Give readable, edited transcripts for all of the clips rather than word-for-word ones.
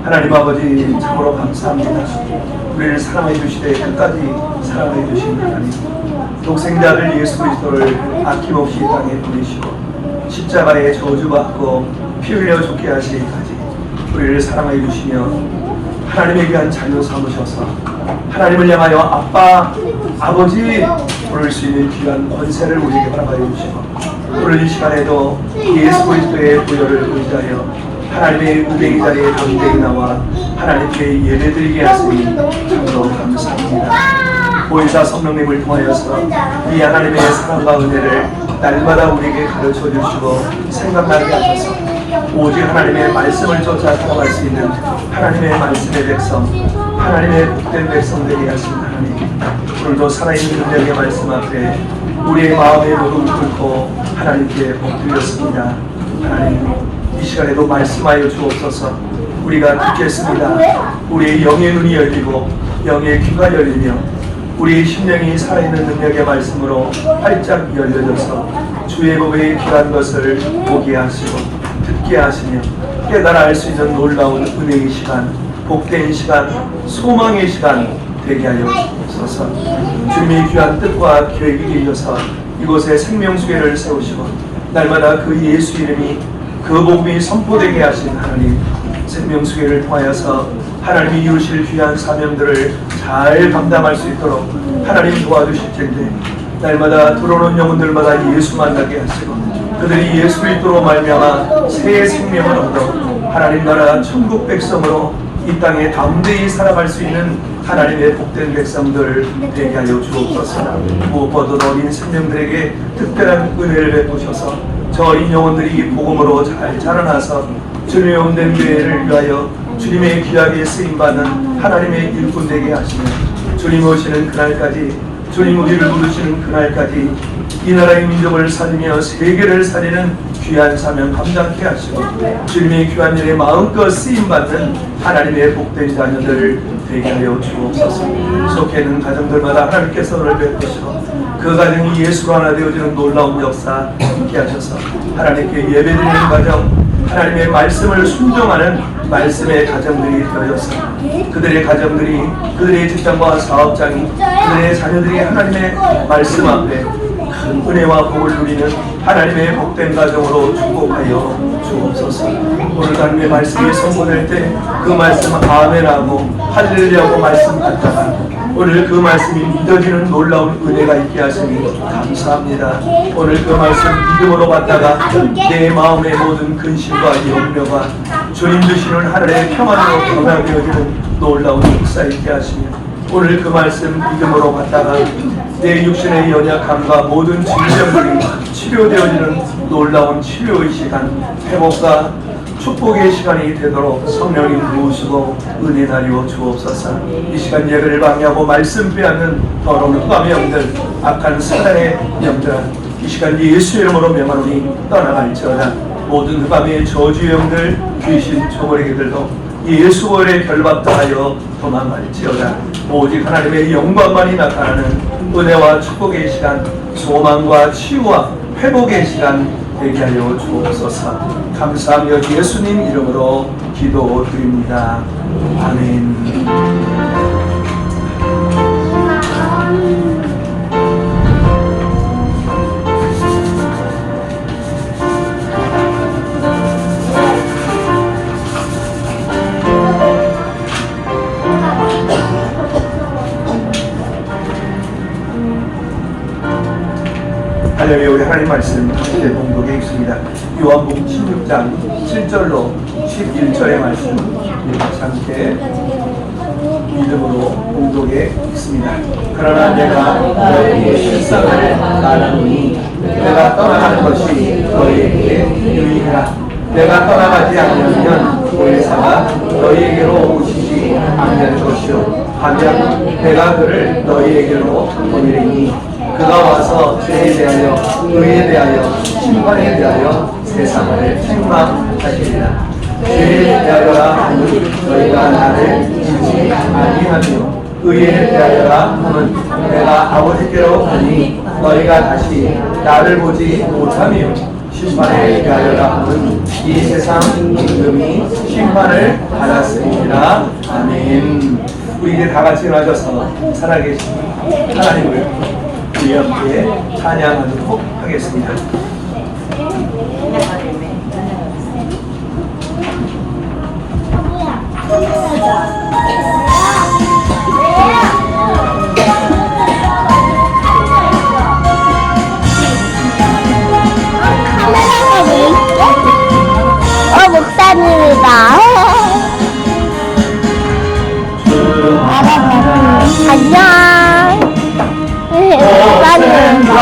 하나님 아버지 참으로 감사합니다. 우리를 사랑해 주시되 끝까지 사랑해 주신 하나님, 독생자를 예수 그리스도를 아낌없이 이 땅에 보내시고 십자가에 저주받고 피 흘려 죽게 하시기까지 우리를 사랑해 주시며 하나님의 귀한 자녀 삼으셔서 하나님을 향하여 아빠, 아버지 부를 수 있는 귀한 권세를 우리에게 허락하여 주시고 오늘 이 시간에도 예수 그리스도의 보혈을 의지하여 하나님의 은혜의 자리에 담대히 나와 하나님께 예배드리게 하시니 참으로 감사합니다. 보혜사 성령님을 통하여서 이 하나님의 사랑과 은혜를 날마다 우리에게 가르쳐 주시고 생각나게 하셔서 오직 하나님의 말씀을 쫓아 살아갈 수 있는 하나님의 말씀의 백성, 하나님의 복된 백성 되게 하신 하나님, 오늘도 살아있는 능력의 말씀 앞에 우리의 마음에 무릎 꿇고 하나님께 엎드렸습니다. 하나님, 이 시간에도 말씀하여 주옵소서. 우리가 듣겠습니다. 우리의 영의 눈이 열리고 영의 귀가 열리며 우리의 심령이 살아있는 능력의 말씀으로 활짝 열려져서 주의 법의 귀한 것을 보게 하시고 듣게 하시며 깨달아 알 수 있는 놀라운 은혜의 시간, 복된 시간, 소망의 시간 되게 하여 주옵소서. 주님의 귀한 뜻과 계획이 이어서 이곳에 생명수계를 세우시고 날마다 그 예수 이름이 그 복음이 선포되게 하신 하나님, 생명수계를 통하여서 하나님이 이루실 귀한 사명들을 잘 감당할 수 있도록 하나님 도와주실 텐데 날마다 들어오는 영혼들마다 예수 만나게 하시고 그들이 예수 그리스도로 말미암아 새 생명을 얻어 하나님 나라 천국 백성으로 이 땅에 담대히 살아갈 수 있는 하나님의 복된 백성들 되게 하여 주옵소서. 무엇보다도 어린 생명들에게 특별한 은혜를 베푸셔서 저 어린 영혼들이 복음으로 잘 자라나서 주님의 온된 교회를 위하여 주님의 귀하게 쓰임받는 하나님의 일꾼 되게 하시며 주님 오시는 그날까지, 주님 우리를 부르시는 그날까지 이 나라의 민족을 살리며 세계를 살리는 귀한 사명 감당케 하시고 주님의 귀한 일에 마음껏 쓰임받는 하나님의 복된 자녀들 되게 하여 주옵소서. 속해 있는 가정들마다 하나님께서 은혜를 베푸시고 그 가정이 예수로 하나 되어지는 놀라운 역사 있게 하셔서 하나님께 예배드리는 가정, 하나님의 말씀을 순종하는 말씀의 가정들이 되어져서 그들의 가정들이, 그들의 직장과 사업장이, 그들의 자녀들이 하나님의 말씀 앞에 큰 은혜와 복을 누리는 하나님의 복된 가정으로 축복하여 주옵소서. 오늘 하나님의 말씀이 선포될 때 그 말씀 아멘하고 할렐루야하고 말씀 받다가 오늘 그 말씀이 믿어지는 놀라운 은혜가 있게 하시니 감사합니다. 오늘 그 말씀 믿음으로 받다가 내 마음의 모든 근심과 염려가 주님 주시는 하늘의 평안으로 변화되어지는 놀라운 역사 있게 하시며 오늘 그 말씀 믿음으로 받다가 내 육신의 연약함과 모든 질병들이 치료되어지는 놀라운 치료의 시간, 회복과 축복의 시간이 되도록 성령님 부으시고 은혜 나리워 주옵소서. 이 시간 예배를 방해하고 말씀 빼앗는 더러운 흑암의 영들, 악한 사단의 영들아, 이 시간 예수 이름으로 명하노니 떠나갈지어다. 모든 흑암의 저주의 영들, 귀신, 조물애기들도 예수 보혈의 결박당하여 도망갈지어다. 오직 하나님의 영광만이 나타나는 은혜와 축복의 시간, 소망과 치유와 회복의 시간 되게 하여 주옵소서. 감사하며 예수님 이름으로 기도드립니다. 아멘. 할렐루야. 우리 하나님 말씀 함께 봉독에 있습니다. 요한복음 16장 7절로 11절의 말씀 함께 믿음으로 봉독에 있습니다. 그러나 내가 너희에게 실상을 말하노니 내가 떠나가는 것이 너희에게 유익하라. 내가 떠나가지 않으면 보혜사가 너희에게로 오시지 않을 것이요 하면 내가 그를 너희에게로 보내리니 그가 와서 죄에 대하여, 의에 대하여, 심판에 대하여 세상을 책망하시리라. 죄에 대하여라 하니 너희가 나를 믿지 아니하며 의에 대하여라 하면 내가 아버지께로 가니 너희가 다시 나를 보지 못하며 심판에 대하여라 하는 이 세상 임금이 심판을 받았습니다. 아멘. 우리 이제 다 같이 일어나셔서 살아계신 하나님을 우리 함께 찬양하도록 하겠습니다. 목사님이다. 안녕. 목사님, 이거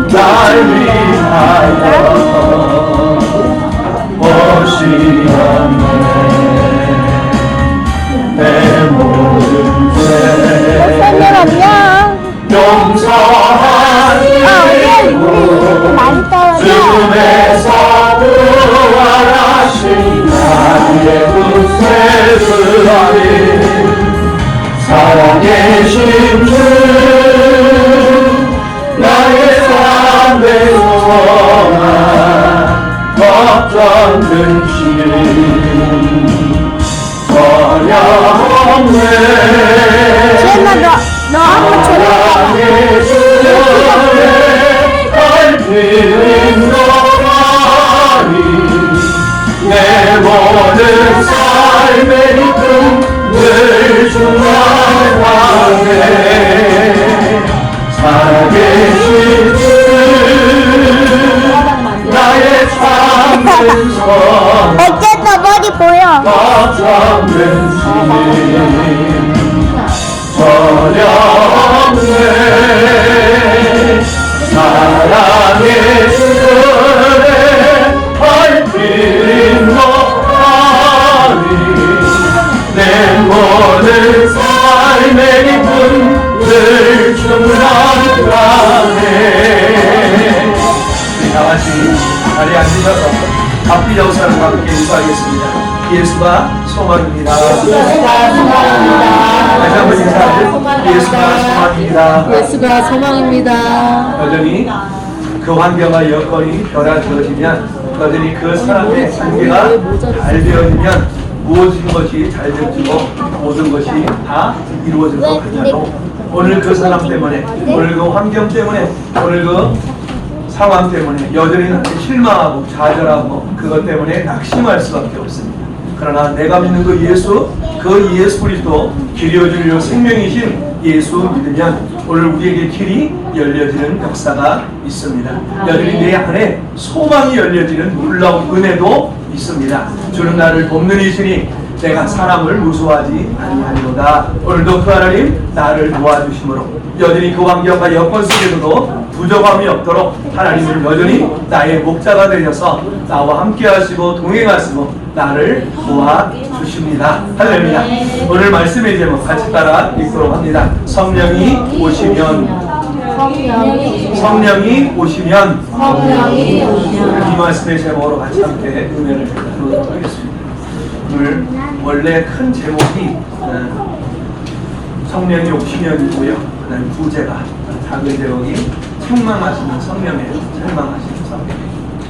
날 위하여 오시었네. 내 모든 죄 목사님 안녕. 용서한 이름 많이 떨어져. 주님에서 부활하신 나의 구세주님 살아계신 주 나의 삶의 소망 걱정 근심 전혀 없네. 지은아 너 한번 줘봐. 내 모든 삶의 이름 늘 충만하네. 살아계신 주 나의 참된 선 백제 너 머리 보여. 참된 주님 전혀 없네. 사랑의 주의 밝힌 너아니 내 모든 삶의 기쁨 늘 충만하네. 우리 다같이 자리에 앉으셔서 각기 역사를 함께 인사하겠습니다. 예수가 소망입니다. 다시 한번 인사하죠. 예수가 소망입니다. 예수가 소망입니다. 여전히 그 환경과 여건이 변화되어지면 여전히 그 사람의 관계가 잘 되어지면 모든 것이 잘 되어지고 모든 것이 다 이루어질 것 같아도 오늘 그 사람 때문에 오늘 그 환경 때문에 오늘 그 상황 때문에 여전히 실망하고 좌절하고 그것 때문에 낙심할 수밖에 없습니다. 그러나 내가 믿는 그 예수 그리스도 길이어 주려 생명이신 예수 믿으면 오늘 우리에게 길이 열려지는 역사가 있습니다. 여전히 내 안에 소망이 열려지는 놀라운 은혜도 있습니다. 주는 나를 돕는 이시니 내가 사람을 무서워하지 아니하리로다. 오늘도 그 하나님 나를 도와주심으로 여전히 그 환경과 여건 속에서도 부족함이 없도록 하나님은 여전히 나의 목자가 되셔서 나와 함께 하시고 동행하시고 나를 도와주십니다. 할렐루야. 오늘 말씀의 제목 같이 따라 읽도록 합니다. 성령이 오시면 이 말씀의 제목으로 같이 함께 은혜를 나누도록 하겠습니다. 오늘 원래 큰 제목이 성령이 오시면이고요. 그다음 부제가 작은 제목이 책망하시는 성령이에요. 책망하시는 성령.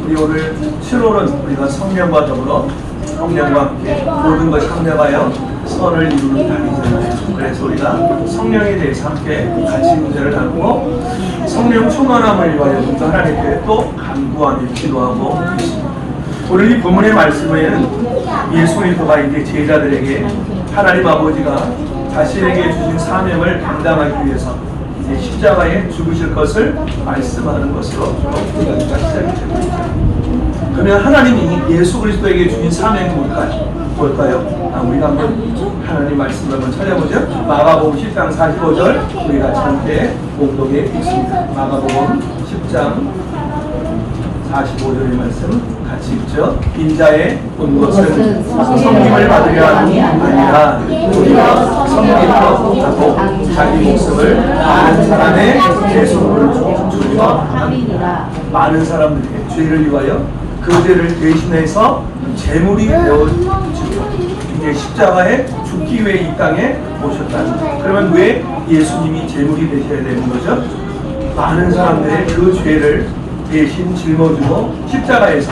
우리 오늘 7월은 우리가 성령과 더불어 성령과 함께 모든 것이 합력하여 선을 이루는 달이잖아요. 그래서 우리가 성령에 대해서 함께 같이 문제를 나누고 성령 충만함을 위하여 또 하나님께 또 간구하며 기도하고 있습니다. 오늘 이 본문의 말씀에는 예수 그리스도가 이제 제자들에게 하나님 아버지가 자신에게 주신 사명을 감당하기 위해서 이제 십자가에 죽으실 것을 말씀하는 것으로 우리가 시작이 되고 있죠. 그러면 하나님이 예수 그리스도에게 주신 사명이 뭘까요? 우리가 한번 하나님 말씀을 한번 찾아보죠. 마가복음 10장 45절 우리가 함께 공동에 읽습니다. 마가복음 10장 45절의 말씀 같이 읽죠. 인자에 온 것은 성령을 받으려 함이 아니라 우리가 성령으로 하고 자기 목숨을 많은 사람의 대속을 주려 함이니라. 많은 사람들에게 죄를 위하여 그 죄를 대신해서 제물이 되어주고 이제 십자가에 죽기 위해 이 땅에 오셨다는 거예요. 그러면 왜 예수님이 제물이 되셔야 되는 거죠? 많은 사람들의 그 죄를 대신 짊어지고 십자가에서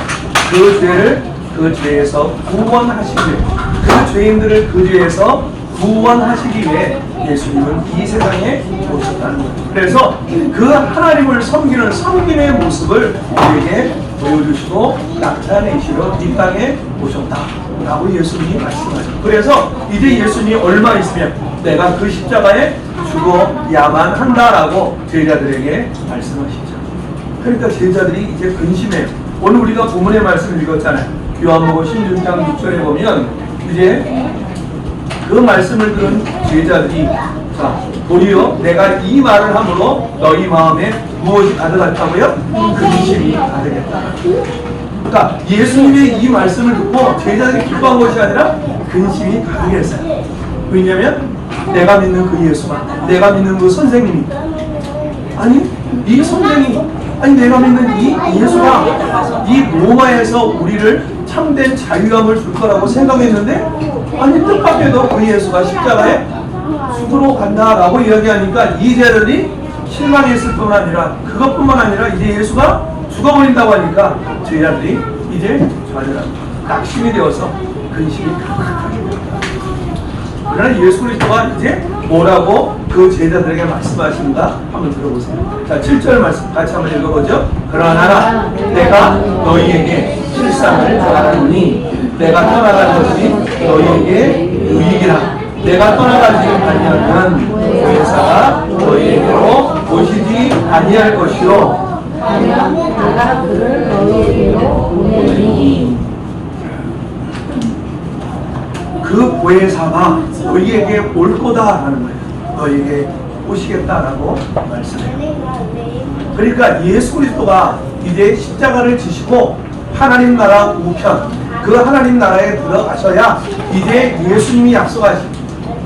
그 죄에서 구원하시기 위해, 그 죄인들을 그 죄에서 구원하시기 위해 예수님은 이 세상에 오셨다는 거예요. 그래서 그 하나님을 섬기는 섬김의 모습을 우리에게 보여주시고 나타내시러 이 땅에 오셨다라고 예수님이 말씀하죠. 그래서 이제 예수님이 얼마 있으면 내가 그 십자가에 죽어야만 한다라고 제자들에게 말씀하시죠. 그러니까 제자들이 이제 근심해요. 오늘 우리가 본문의 말씀을 읽었잖아요. 요한복음 16장 6절에 보면 이제 그 말씀을 들은 제자들이 자, 도리어 내가 이 말을 함으로 너희 마음에 무엇이 가득할까고요? 근심이 가득했다. 그러니까 예수님의 이 말씀을 듣고 제자들이 기뻐한 것이 아니라 근심이 가득했어요. 왜냐하면 내가 믿는 그 예수가, 내가 믿는 그 선생님이, 아니 이 선생이, 아니 내가 믿는 이 예수가 이 로마에서 우리를 참된 자유함을 줄 거라고 생각했는데, 아니 뜻밖에도 그 예수가 십자가에 죽으러 간다라고 이야기하니까 이 제자들이 실망했을 뿐 아니라, 그것뿐만 아니라 이제 예수가 죽어버린다고 하니까 제자들이 이제 낙심이 되어서 근심이 가득하게 됩니다. 그러나 예수 그리스도가 이제 뭐라고 그 제자들에게 말씀하신가 한번 들어보세요. 자, 7절 말씀 같이 한번 읽어보죠. 그러나 내가 너희에게 실상을 말하노니 내가 떠나가는 것이 너희에게 유익이라. 내가 떠나가지 아니하면 보혜사가 너희에게로 오시지 아니할 것이요 내가 그를 너희에게로 보내리니. 그 보혜사가 너희에게 올 거다라는 거예요. 너희에게 오시겠다라고 말씀해요. 그러니까 예수 그리스도가 이제 십자가를 지시고 하나님 나라 우편, 그 하나님 나라에 들어가셔야 이제 예수님이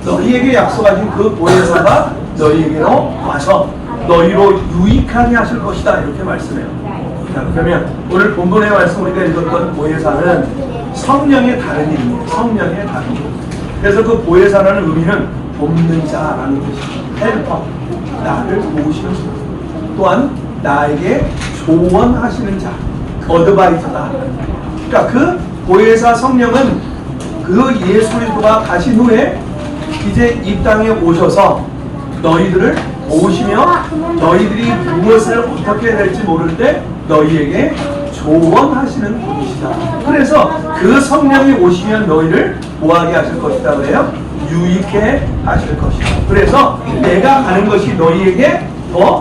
너희에게 약속하신 그 보혜사가 너희에게로 와서 너희로 유익하게 하실 것이다, 이렇게 말씀해요. 자, 그러면 오늘 본문의 말씀 우리가 읽었던 보혜사는 성령의 다른 이름이에요. 성령의 다른 이름. 그래서 그 보혜사라는 의미는 돕는 자라는 뜻이에요. 헬퍼, 나를 도우시는 자. 또한 나에게 조언하시는 자, 어드바이저다. 그러니까 그 보혜사 성령은 그 예수 그리스도가 가신 후에 이제 이 땅에 오셔서 너희들을 도우시며 너희들이 무엇을 어떻게 해야 될지 모를 때 너희에게 조언하시는 분이시다. 그래서 그 성령이 오시면 너희를 뭐하게 하실 것이다 그래요? 유익해 하실 것이다. 그래서 내가 가는 것이 너희에게 더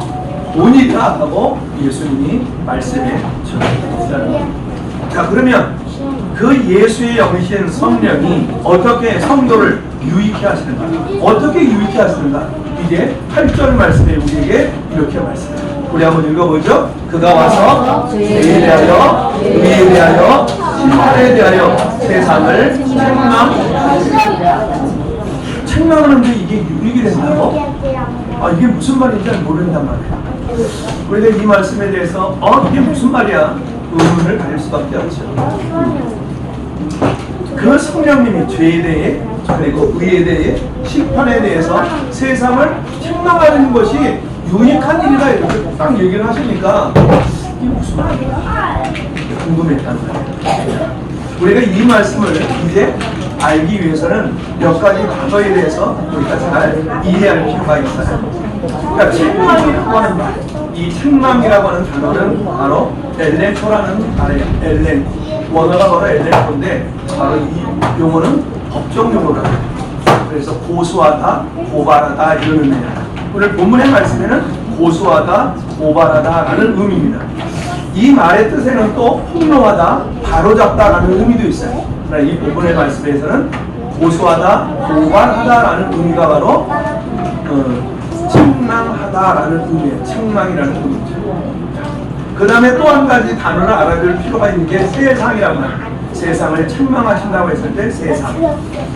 본이다 하고 예수님이 말씀해 주셨습니다. 자, 그러면 그 예수의 영이신 성령이 어떻게 성도를 유익해 하시는가? 어떻게 유익해 하시는가? 이제 8절 말씀에 우리에게 이렇게 말씀해요. 우리 한번 읽어보죠. 그가 와서 죄에 대하여, 의에 대하여, 심판에 대하여 세상을 책망하는데 이게 유익이 된다고? 아, 이게 무슨 말인지 잘 모른단 말이에요. 우리가 이 말씀에 대해서 이게 무슨 말이야? 의문을 가질 수밖에 없죠. 그 성령님이 죄에 대해, 그리고 의에 대해, 심판에 대해서 세상을 책망하는 것이 유익한 일이다, 이렇게 딱 얘기를 하시니까 이게 무슨 말이야? 궁금했단 말이에요. 우리가 이 말씀을 이제 알기 위해서는 몇 가지 단어에 대해서 우리가 잘 이해할 필요가 있어요. 그러니까 책망이라고 하는 말, 이 책망이라고 하는 단어는 바로 엘렌토라는 말이에요. 엘렌, 원어가 바로 엘렌토인데 바로 이 용어는 법정 용어라고 해요. 그래서 고소하다, 고발하다 이런 의미예요. 오늘 본문의 말씀에는 고소하다, 고발하다라는 의미입니다. 이 말의 뜻에는 또 폭로하다, 바로잡다라는 의미도 있어요. 그러나 이 본문의 말씀에서는 고소하다, 고발하다라는 의미가 바로 책망하다라는 의미예요. 책망이라는 의미죠. 그 다음에 또 한 가지 단어를 알아둘 필요가 있는 게 세상이라고 합니다. 세상을 책망하신다고 했을 때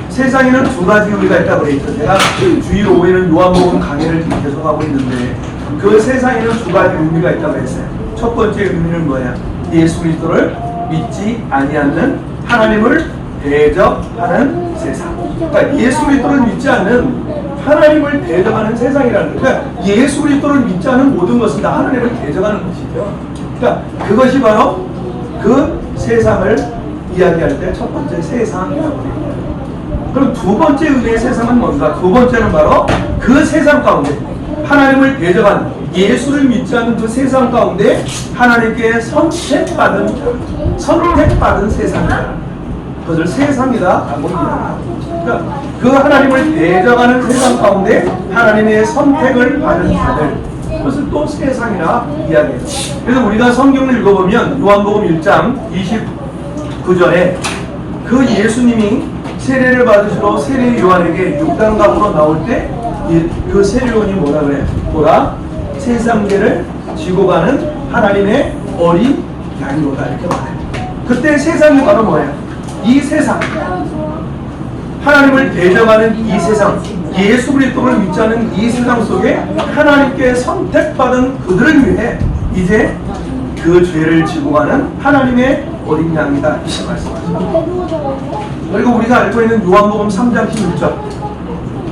세상에는 두 가지 의미가 있다고 그랬죠. 제가 주일 오후에는 요한복음 강의를 계속하고 있는데 그 세상에는 두 가지 의미가 있다고 했어요. 첫 번째 의미는 뭐야? 예수 그리스도를 믿지 아니하는, 하나님을 대적하는 세상. 그러니까 예수 그리스도를 믿지 않는, 하나님을 대적하는 세상이라는 거예요. 그러니까 예수 그리스도를 믿지 않은 모든 것은 다 하나님을 대적하는 것이죠. 그러니까 그것이 바로 그 세상을 이야기할 때 첫 번째 세상이라고 합니다. 그럼 두 번째 의미의 세상은 뭔가? 두 번째는 바로 그 세상 가운데 하나님을 대적한 예수를 믿지 않는 그 세상 가운데 하나님께 선택받은 세상이다. 그것을 세상이다 라고 이야기합니다. 그러니까 그 하나님을 대적하는 세상 가운데 하나님의 선택을 받은 자들, 그것을 또 세상이라 이야기해요. 그래서 우리가 성경을 읽어보면 요한복음 1장 29절에 그 예수님이 세례를 받으시러 세례 요한에게 육단강으로 나올 때 그 세례 요한이 뭐라 그래요? 보라, 세상계를 지고 가는 하나님의 어린 양이로다 이렇게 말해요. 그때 세상이 바로 뭐예요? 이 세상, 하나님을 대적하는 이 세상, 예수 그리스도를 믿지 않는 이 세상 속에 하나님께 선택받은 그들을 위해 이제 그 죄를 지고 가는 하나님의 어린 양이다 이렇게 말씀하십니다. 그리고 우리가 알고 있는 요한복음 3장 16절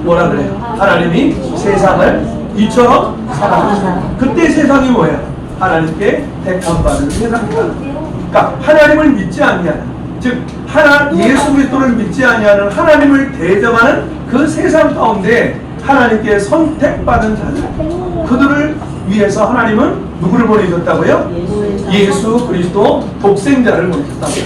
뭐라 그래요? 하나님이 세상을 이처럼 사랑하셨다. 그때 세상이 뭐예요? 하나님께 택함받은 세상이다. 그러니까 하나님을 믿지 아니하는, 즉 예수 그리스도를 믿지 아니하는 하나님을 대적하는 그 세상 가운데 하나님께 선택받은 자들, 그들을 위해서 하나님은 누구를 보내셨다고요? 예수 그리스도 독생자를 보내셨다고요.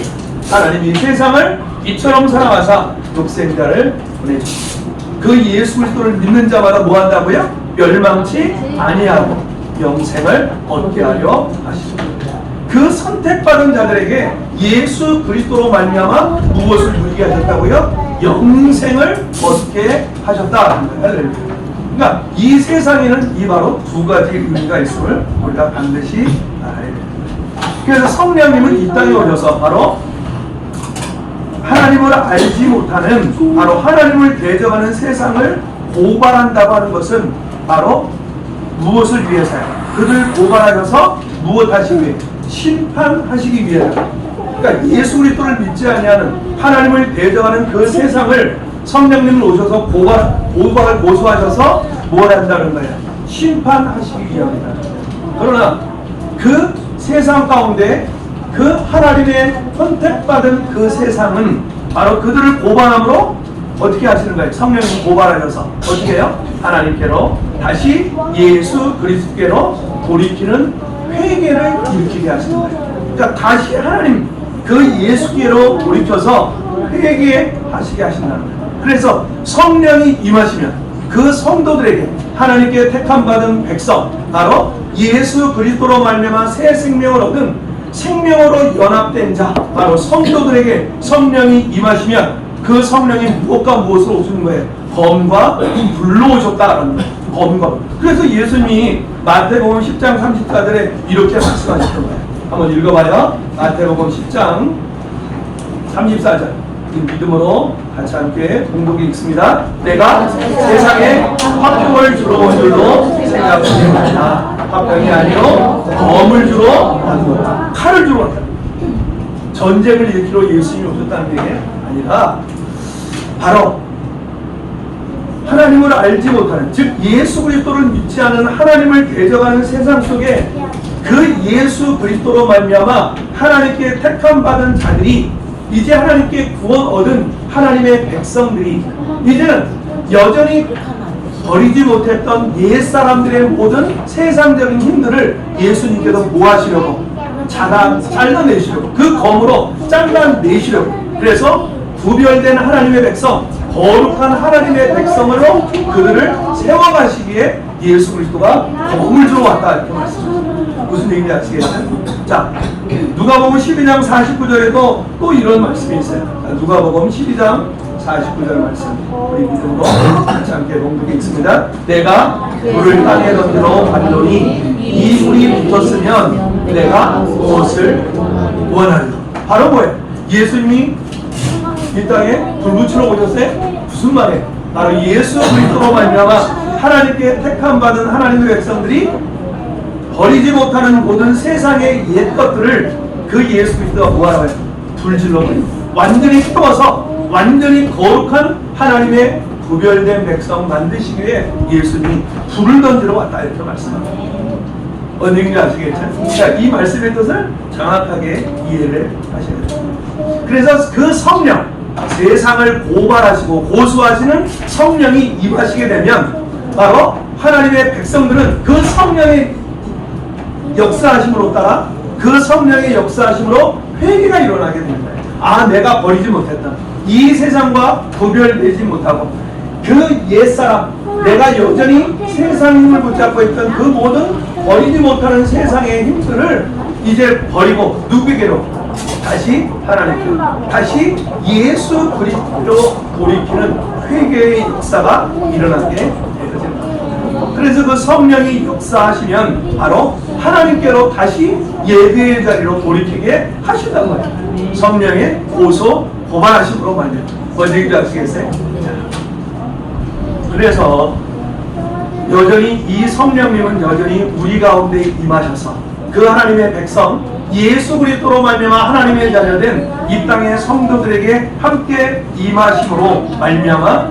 하나님이 세상을 이처럼 사랑하사 독생자를 보내셨습니다. 그 예수 그리스도를 믿는 자마다 뭐 한다고요? 멸망치 아니하고 영생을 얻게 하려 하십니다. 그 선택받은 자들에게 예수 그리스도로 말미암아 무엇을 누리게 하셨다고요? 영생을 얻게 하셨다. 그러니까 이 세상에는 이 바로 두 가지 의미가 있음을 우리가 반드시 알아야 됩니다. 그래서 성령님은 이 땅에 오셔서 바로 하나님을 알지 못하는, 바로 하나님을 대적하는 세상을 고발한다고 하는 것은 바로 무엇을 위해서요? 그들 고발하셔서 무엇 하시기 위해? 심판하시기 위해서. 그러니까 예수 그리스도를 믿지 아니하는 하나님을 대적하는 그 세상을 성령님을 오셔서 고발을 고소하셔서 뭘 한다는 거예요? 심판하시기 위함이다. 그러나 그 세상 가운데 그 하나님의 선택받은 그 세상은 바로 그들을 고발함으로 어떻게 하시는 거예요? 성령님 고발하셔서 어떻게 해요? 하나님께로 다시 예수 그리스도께로 돌이키는 회개를 일으키게 하시는 거예요. 그러니까 다시 하나님 그 예수께로 돌이켜서 회개하시게 하신다는 거예요. 그래서 성령이 임하시면 그 성도들에게 하나님께 택함받은 백성, 바로 예수 그리스도로 말미암아 새 생명을 얻은 생명으로 연합된 자, 바로 성도들에게 성령이 임하시면 그 성령이 무엇과 무엇을 오시는 거예요? 검과 불로 오셨다라는 거예요. 검과 불. 그래서 예수님이 마태복음 10장 34절에 이렇게 말씀하셨던 거예요. 한번 읽어봐요. 마태복음 10장 34절. 믿음으로 같이 함께 공독이 있습니다. 내가 세상에 화평을 주러 온 줄로 생각하지 말라. 화평이 아니요 검을 주러 왔노라. 칼을 주러 왔다. 전쟁을 일으키러 예수님이 오셨다는 게 아니라 바로 하나님을 알지 못하는, 즉 예수 그리스도를 믿지 않은 하나님을 대적하는 세상 속에 그 예수 그리스도로 말미암아 하나님께 택함 받은 자들이, 이제 하나님께 구원 얻은 하나님의 백성들이 이제는 여전히 버리지 못했던 옛사람들의 모든 세상적인 힘들을 예수님께서 모아시려고, 잘라내시려고, 그 검으로 잘라내시려고, 그래서 구별된 하나님의 백성, 거룩한 하나님의 백성으로 그들을 세워가시기에 예수 그리스도가 검을 주러 왔다 이렇게 말씀합니다. 무슨 얘기인지 아시겠어요? 자, 누가복음 12장 49절에도 또 이런 말씀이 있어요. 누가복음 12장 49절 말씀, 우리 믿음으로 같이 함께 봉독해 있습니다. 내가 불을 땅에 던지러 갔더니 이 불이 붙었으면 내가 무엇을 원하리요? 바로 뭐예요? 예수님이 이 땅에 불 붙이러 오셨어요? 무슨 말이에요? 바로 예수 그리스도로 말미암아 하나님께 택함 받은 하나님의 백성들이 버리지 못하는 모든 세상의 옛 것들을 그 예수 그리스도가 뭐하라고 해요? 불질러 버리고 완전히 태워서 완전히 거룩한 하나님의 구별된 백성 만드시기 위해 예수님이 불을 던지러 왔다 이렇게 말씀합니다. 어느 얘기인지 아시겠죠? 자, 이 말씀의 뜻을 정확하게 이해를 하셔야 됩니다. 그래서 그 성령, 세상을 고발하시고 고수하시는 성령이 임하시게 되면 바로 하나님의 백성들은 그 성령의 역사하심으로 따라 그 성령의 역사하심으로 회개가 일어나게 됩니다. 아, 내가 버리지 못했다. 이 세상과 구별되지 못하고 그 옛사람, 내가 여전히 세상 힘을 붙잡고 있던 그 모든 버리지 못하는 세상의 힘들을 이제 버리고 누구에게로? 다시 하나님께, 다시 예수 그리스도로 돌이키는 회개의 역사가 일어나게 되어집니다. 그래서 그 성령이 역사하시면 바로 하나님께로 다시 예배의 자리로 돌이키게 하신단 말이에요. 성령의 고발하심으로 말이에요. 뭔지 얘기 아시겠어요? 그래서 여전히 이 성령님은 여전히 우리 가운데 임하셔서 그 하나님의 백성 예수 그리스도로 말미암아 하나님의 자녀된 이 땅의 성도들에게 함께 임하심으로 말미암아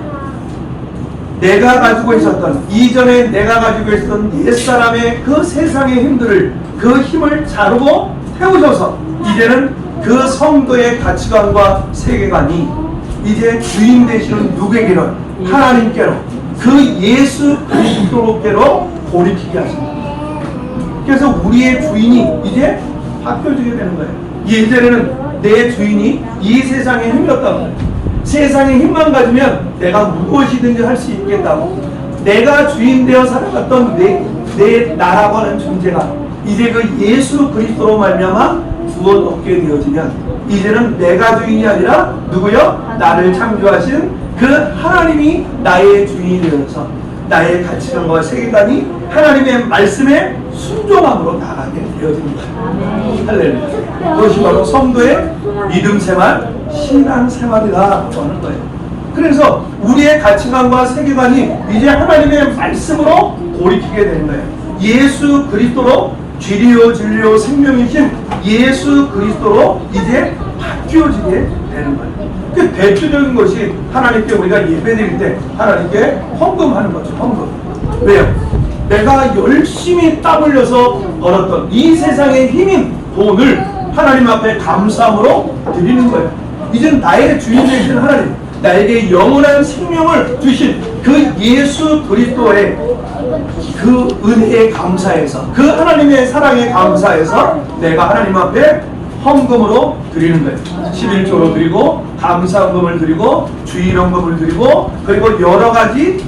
내가 가지고 있었던 이전에 내가 가지고 있었던 옛사람의 그 세상의 힘들을 그 힘을 자르고 태우셔서 이제는 그 성도의 가치관과 세계관이 이제 주인 되시는 누구에게로? 하나님께로, 그 예수 그리스도께로 돌이키게 하십니다. 그래서 우리의 주인이 이제 바뀌어지게 되는 거예요. 예전에는 내 주인이 이 세상의 힘이었단 말이에요. 세상의 힘만 가지면 내가 무엇이든지 할 수 있겠다고, 내가 주인 되어 살아갔던 내 나라고 하는 존재가 이제 그 예수 그리스도로 말미암아 구원 얻게 되어지면 이제는 내가 주인이 아니라 누구요? 나를 창조하신 그 하나님이 나의 주인이 되어서 나의 가치관과 세계관이 하나님의 말씀에 순종함으로 나가게 되어집니다. 할렐루야. 그것이 바로 성도의 믿음 생활, 신앙 생활이라고 하는 거예요. 그래서 우리의 가치관과 세계관이 이제 하나님의 말씀으로 돌이키게 되는 거예요. 예수 그리스도로 쥐리요 진리요 생명이신 예수 그리스도로 이제 바뀌어지게 되는 거예요. 그 대표적인 것이 하나님께 우리가 예배드릴 때 하나님께 헌금하는 거죠. 헌금. 왜요? 내가 열심히 땀 흘려서 벌었던 이 세상의 힘인 돈을 하나님 앞에 감사함으로 드리는 거예요. 이젠 나의 주인 되신 하나님, 나에게 영원한 생명을 주신 그 예수 그리스도의 그 은혜에 감사해서, 그 하나님의 사랑에 감사해서 내가 하나님 앞에 헌금으로 드리는 거예요. 11조로 드리고 감사헌금을 드리고 주일헌금을 드리고 그리고 여러 가지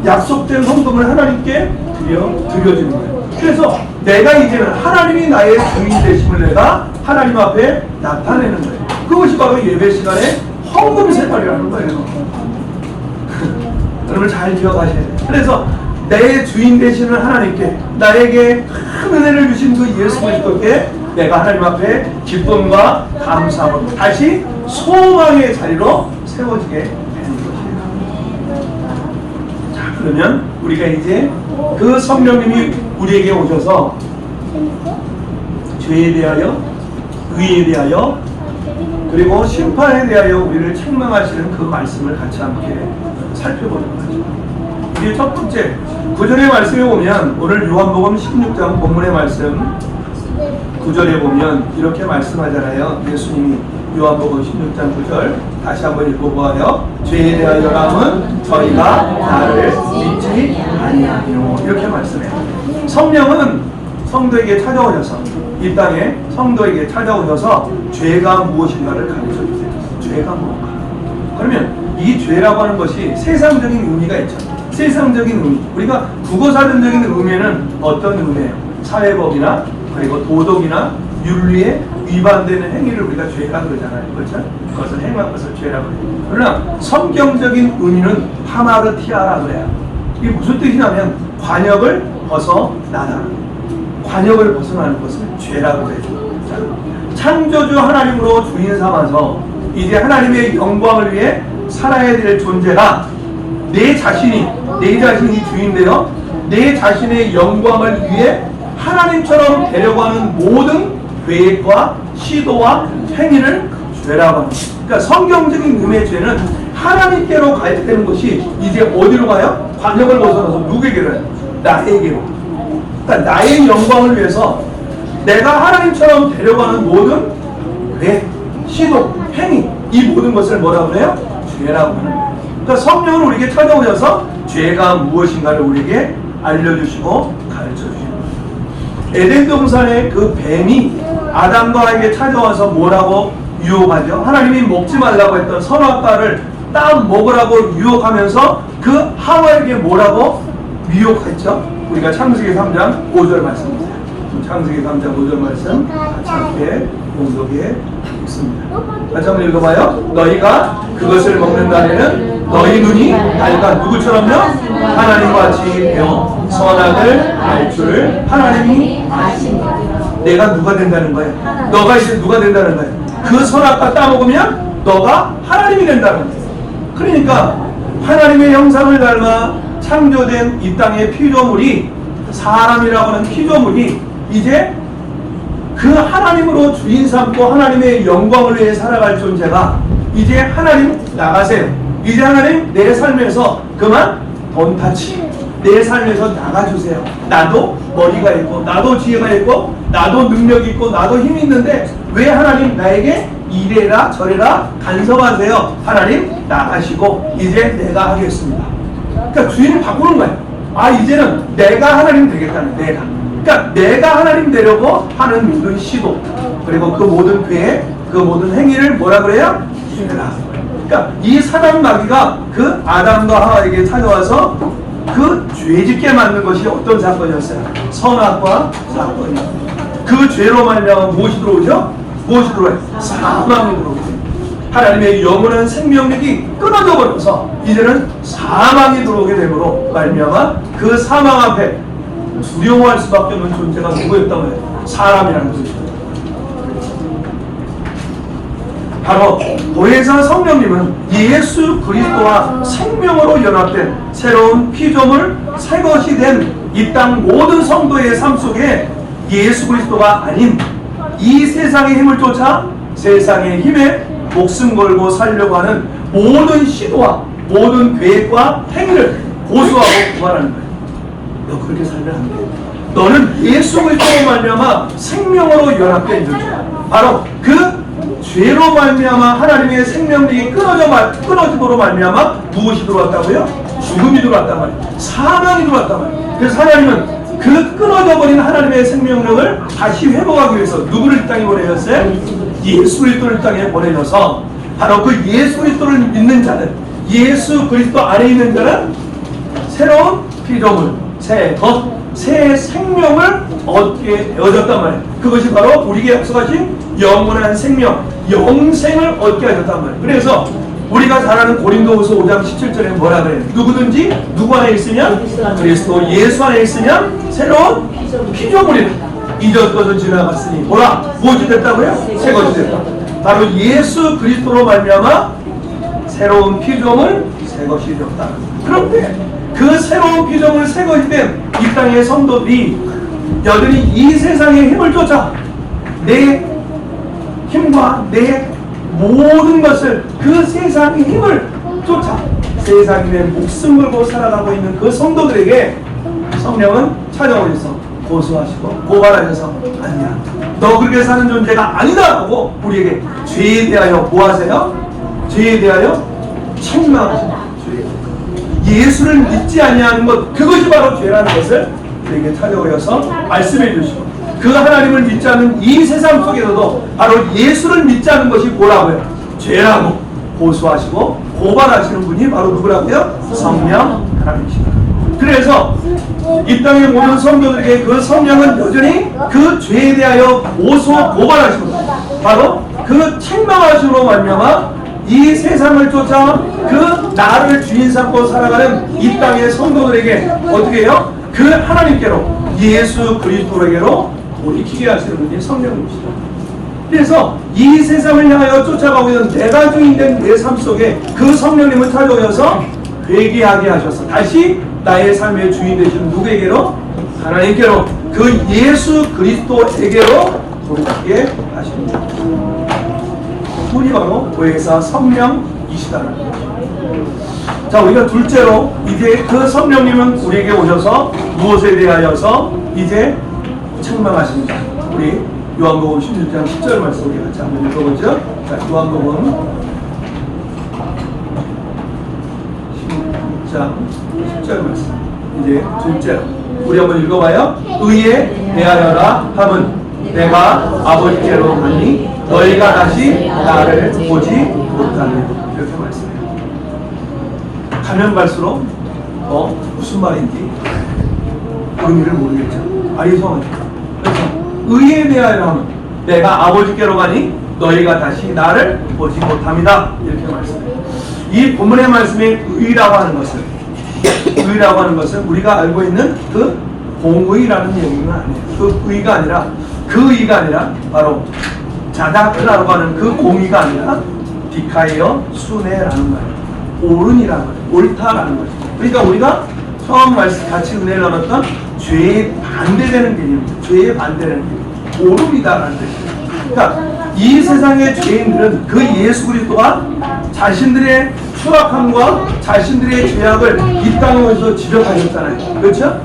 약속된 헌금을 하나님께 드려지는 거예요. 그래서 내가 이제는 하나님이 나의 주인 되심을 내가 하나님 앞에 나타내는 거예요. 그것이 바로 예배 시간에 헌금 생활이라는 거예요. 여러분 잘 기억하셔야 돼요. 그래서 내 주인 되시는 하나님께, 나에게 큰 은혜를 주신 그 예수 그리스도께 내가 하나님 앞에 기쁨과 감사함으로 다시 소망의 자리로 세워지게 되는 것이에요. 자, 그러면 우리가 이제 그 성령님이 우리에게 오셔서 죄에 대하여, 의에 대하여, 그리고 심판에 대하여 우리를 책망하시는 그 말씀을 같이 함께 살펴보는 거죠. 우리 첫 번째, 구절의 말씀에 보면 오늘 요한복음 16장 본문의 말씀 9절에 보면 이렇게 말씀하잖아요. 예수님이 요한복음 16장 9절 다시 한번 읽어보아요. 죄에 대하여라면 저희가 나를 믿지 아니하니요. 이렇게 말씀해요. 성령은 성도에게 찾아오셔서, 이 땅에 성도에게 찾아오셔서 죄가 무엇인가를 가르쳐주세요. 죄가 뭔가. 그러면 이 죄라고 하는 것이 세상적인 의미가 있죠. 세상적인 의미. 우리가 국어사전적인 의미는 어떤 의미예요? 사회법이나 그리고 도덕이나 윤리에 위반되는 행위를 우리가 죄라고 그러잖아요. 그렇죠? 그것을 행한 것을 죄라고 해요. 그러나 성경적인 의미는 하마르티아라고 해요. 이게 무슨 뜻이냐면 관역을 벗어나다. 관역을 벗어나는 것을 죄라고 해요. 창조주 하나님으로 주인 삼아서 이제 하나님의 영광을 위해 살아야 될 존재가 내 자신이 주인되어 내 자신의 영광을 위해 하나님처럼 되려고 하는 모든 계획과 시도와 행위를 죄라고 합니다. 그러니까 성경적인 의미의 죄는 하나님께로 가야 되는 것이 이제 어디로 가요? 관역을 벗어나서 누구에게로 가요? 나에게로. 그러니까 나의 영광을 위해서 내가 하나님처럼 데려가는 모든 뇌, 시도, 행위, 이 모든 것을 뭐라고 그래요? 죄라고 하는 거예요. 그러니까 성령은 우리에게 찾아오셔서 죄가 무엇인가를 우리에게 알려주시고 가르쳐주시는 거예요. 에덴 동산의 그 뱀이 아담과 하와에게 찾아와서 뭐라고 유혹하죠? 하나님이 먹지 말라고 했던 선악과를 딱 먹으라고 유혹하면서 그 하와에게 뭐라고 미혹했죠? 우리가 창세기 3장 5절 말씀입니다. 창세기 3장 5절 말씀 같이 함께 공독해 있습니다. 같이 한번 읽어봐요. 너희가 그것을 먹는 날에는 너희 눈이 달과 누구처럼요? 하나님과 같이 되어 선악을 알 줄 하나님이 아시니라. 내가 누가 된다는 거예요? 너가 이제 누가 된다는 거예요? 그 선악과 따먹으면 너가 하나님이 된다는 거예요. 그러니까 하나님의 형상을 닮아 창조된 이 땅의 피조물이, 사람이라고 하는 피조물이 이제 그 하나님으로 주인 삼고 하나님의 영광을 위해 살아갈 존재가 이제 하나님 나가세요. 이제 하나님 내 삶에서 그만 돈타치, 내 삶에서 나가주세요. 나도 머리가 있고 나도 지혜가 있고 나도 능력이 있고 나도 힘이 있는데 왜 하나님 나에게 이래라 저래라 간섭하세요? 하나님 나가시고 이제 내가 하겠습니다. 그러니까 주인을 바꾸는 거예요. 아, 이제는 내가 하나님 되겠다는, 그러니까 내가 하나님 되려고 하는 모든 시도, 그리고 그 모든 계획, 그 모든 행위를 뭐라 그래요? 죄라. 그러니까 이 사단 마귀가 그 아담과 하와에게 찾아와서 그 죄짓게 만든 것이 어떤 사건이었어요? 선악과 사건이었어요. 그 죄로 말미암아 무엇이 들어오죠? 무엇이 들어와요? 사망이 들어오죠. 하나님의 영원한 생명력이 끊어져 버려서 이제는 사망이 들어오게 되므로 말미암아 그 사망 앞에 두려워할 수밖에 없는 존재가 누구였단 말이에요? 사람이라는 것이죠. 바로 보혜사 성령님은 예수 그리스도와 생명으로 연합된 새로운 피조물, 새 것이 된 이 땅 모든 성도의 삶 속에 예수 그리스도가 아닌 이 세상의 힘을 쫓아 세상의 힘에 목숨 걸고 살려고 하는 모든 시도와 모든 계획과 행위를 고수하고 구발하는 거예요. 너 그렇게 살면 안 돼. 너는 예수 그리스도로 말미암아 생명으로 연합된 존재야. 바로 그 죄로 말미암아 하나님의 생명력이 끊어짐으로 말미암아 무엇이 들어왔다고요? 죽음이 들어왔단 말이에요. 사망이 들어왔단 말이에요. 그래서 하나님은 그 끊어져 버린 하나님의 생명력을 다시 회복하기 위해서 누구를 이 땅에 보내셨어요? 예수 그리스도를 이 땅에 보내셔서 바로 그 예수 그리스도를 믿는 자는, 예수 그리스도 안에 있는 자는 새로운 피조물, 새 것, 새 생명을 얻게 되어졌단 말이에요. 그것이 바로 우리에게 약속하신 영원한 생명, 영생을 얻게 하셨단 말이에요. 그래서 우리가 잘 아는 고린도후서 5장 17절에 뭐라 그래요? 누구든지 누구 안에 있으면, 그리스도 예수 안에 있으면 새로운 피조물이다. 이전 것은 지나갔으니 보라, 무엇이 됐다고요? 새 것이 됐다. 바로 예수 그리스도로 말미암아 새로운 피조물, 새 것이 되었다. 그런데 그 새로운 피조물, 새 것이 된 이 땅의 성도들이 여전히 이 세상의 힘을 쫓아 내 힘과 내 모든 것을, 그 세상의 힘을 쫓아 세상의 목숨 걸고 살아가고 있는 그 성도들에게 성령은 찾아오셔서 고소하시고 고발하셔서 아니야, 너 그렇게 사는 존재가 아니다 하고 우리에게 죄에 대하여 뭐 하세요? 죄에 대하여 책망하십니다. 예수를 믿지 아니하는 것, 그것이 바로 죄라는 것을 우리에게 찾아오셔서 말씀해 주시고, 그 하나님을 믿지 않는 이 세상 속에서도 바로 예수를 믿지 않는 것이 뭐라고요? 죄라고 고소하시고 고발하시는 분이 바로 누구라고요? 성령 하나님이시다. 그래서 이 땅의 모든 성도들에게 그 성령은 여전히 그 죄에 대하여 고소 고발하시고 바로 그 책망하심으로 말미암아 이 세상을 쫓아 그 나를 주인 삼고 살아가는 이 땅의 성도들에게 어떻게 해요? 그 하나님께로, 예수 그리스도에게로 돌이키게 하시는 분이 성령님이시다. 그래서 이 세상을 향하여 쫓아가고 있는 내가 주인된 내 삶 속에 그 성령님을 찾아오셔서 회개하게 하셔서 다시 나의 삶의 주인 되시는 누구에게로? 하나님께로, 그 예수 그리스도에게로 돌이키게 하십니다. 그분이 바로 보혜사 성령 이시다는 거죠. 자, 우리가 둘째로 이제 그 성령님은 우리에게 오셔서 무엇에 대하여서 이제 책망하십니다. 우리 요한복음 16장 10절 말씀 우리 같이 한번 읽어보죠. 자, 요한복음 16장 10절 말씀. 이제 둘째로 우리 한번 읽어봐요. 의에 대하여라 함은 내가 아버지께로 가니 너희가 다시 나를 보지 못하네. 이렇게 말씀해요. 가면 갈수록 무슨 말인지 의미를 모르겠죠. 아리송하니까. 그래서 의에 대하여 하면 내가 아버지께로 가니 너희가 다시 나를 보지 못합니다. 이렇게 말씀해요. 이 본문의 말씀에 의라고 하는 것은 우리가 알고 있는 그 공의라는 얘기는 아니에요. 그 의가 아니라 바로 자다크라고 하는 그 공의가 아니라 디카이어 수네라는 말이에요. 옳은이라는 거예요. 옳다라는 거죠. 그러니까 우리가 처음 같이 은혜를 나눴던 죄에 반대되는 개념입니다. 죄에 반대되는 개념. 옳음이다라는 뜻이에요. 그러니까 이 세상의 죄인들은 그 예수 그리스도가 자신들의 추악함과 자신들의 죄악을 이 땅에 오셔서 지적하셨잖아요. 그렇죠?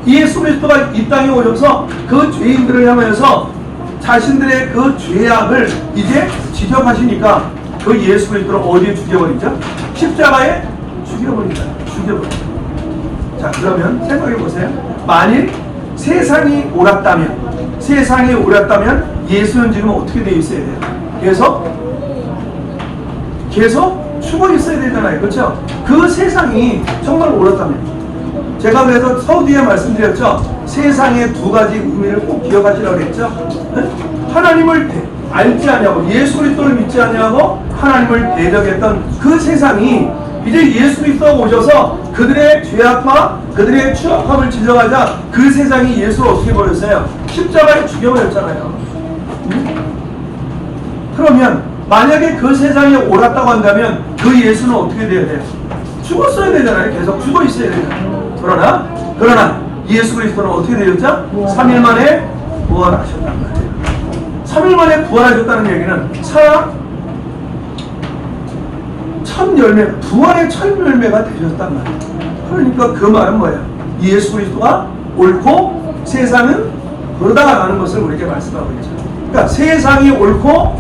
예수 그리스도가 이 땅에 오셔서 그 죄인들을 향하여서 자신들의 그 죄악을 이제 지적하시니까 그 예수 그리스도를 어디에 죽여버리죠? 십자가에 죽여버립니다. 자, 그러면 생각해 보세요. 만일 세상이 옳았다면 예수는 지금 어떻게 되어 있어야 돼요? 계속 죽어 있어야 되잖아요. 그렇죠? 그 세상이 정말 옳았다면 제가 그래서 서두에 말씀드렸죠. 세상의 두 가지 의미를 꼭 기억하시라고 했죠. 하나님을 알지 않냐고, 예수 그리스도를 믿지 않냐고 하나님을 대적했던 그 세상이 이제 예수 그리스도가 오셔서 그들의 죄악과 그들의 추악함을 지적하자 그 세상이 예수를 어떻게 버렸어요? 십자가에 죽여버렸잖아요. 그러면 만약에 그 세상이 옳았다고 한다면 그 예수는 어떻게 돼야 돼요? 죽었어야 되잖아요. 계속 죽어 있어야 되잖아요. 그러나 예수 그리스도는 어떻게 되었죠? 3일 만에 부활하셨단 말이에요. 3일 만에 부활하셨다는 얘기는 부활의 첫 열매가 되셨단 말이에요. 그러니까 그 말은 뭐예요? 예수 그리스도가 옳고 세상은 그러다라는 것을 우리에게 말씀하고 있죠. 그러니까 세상이 옳고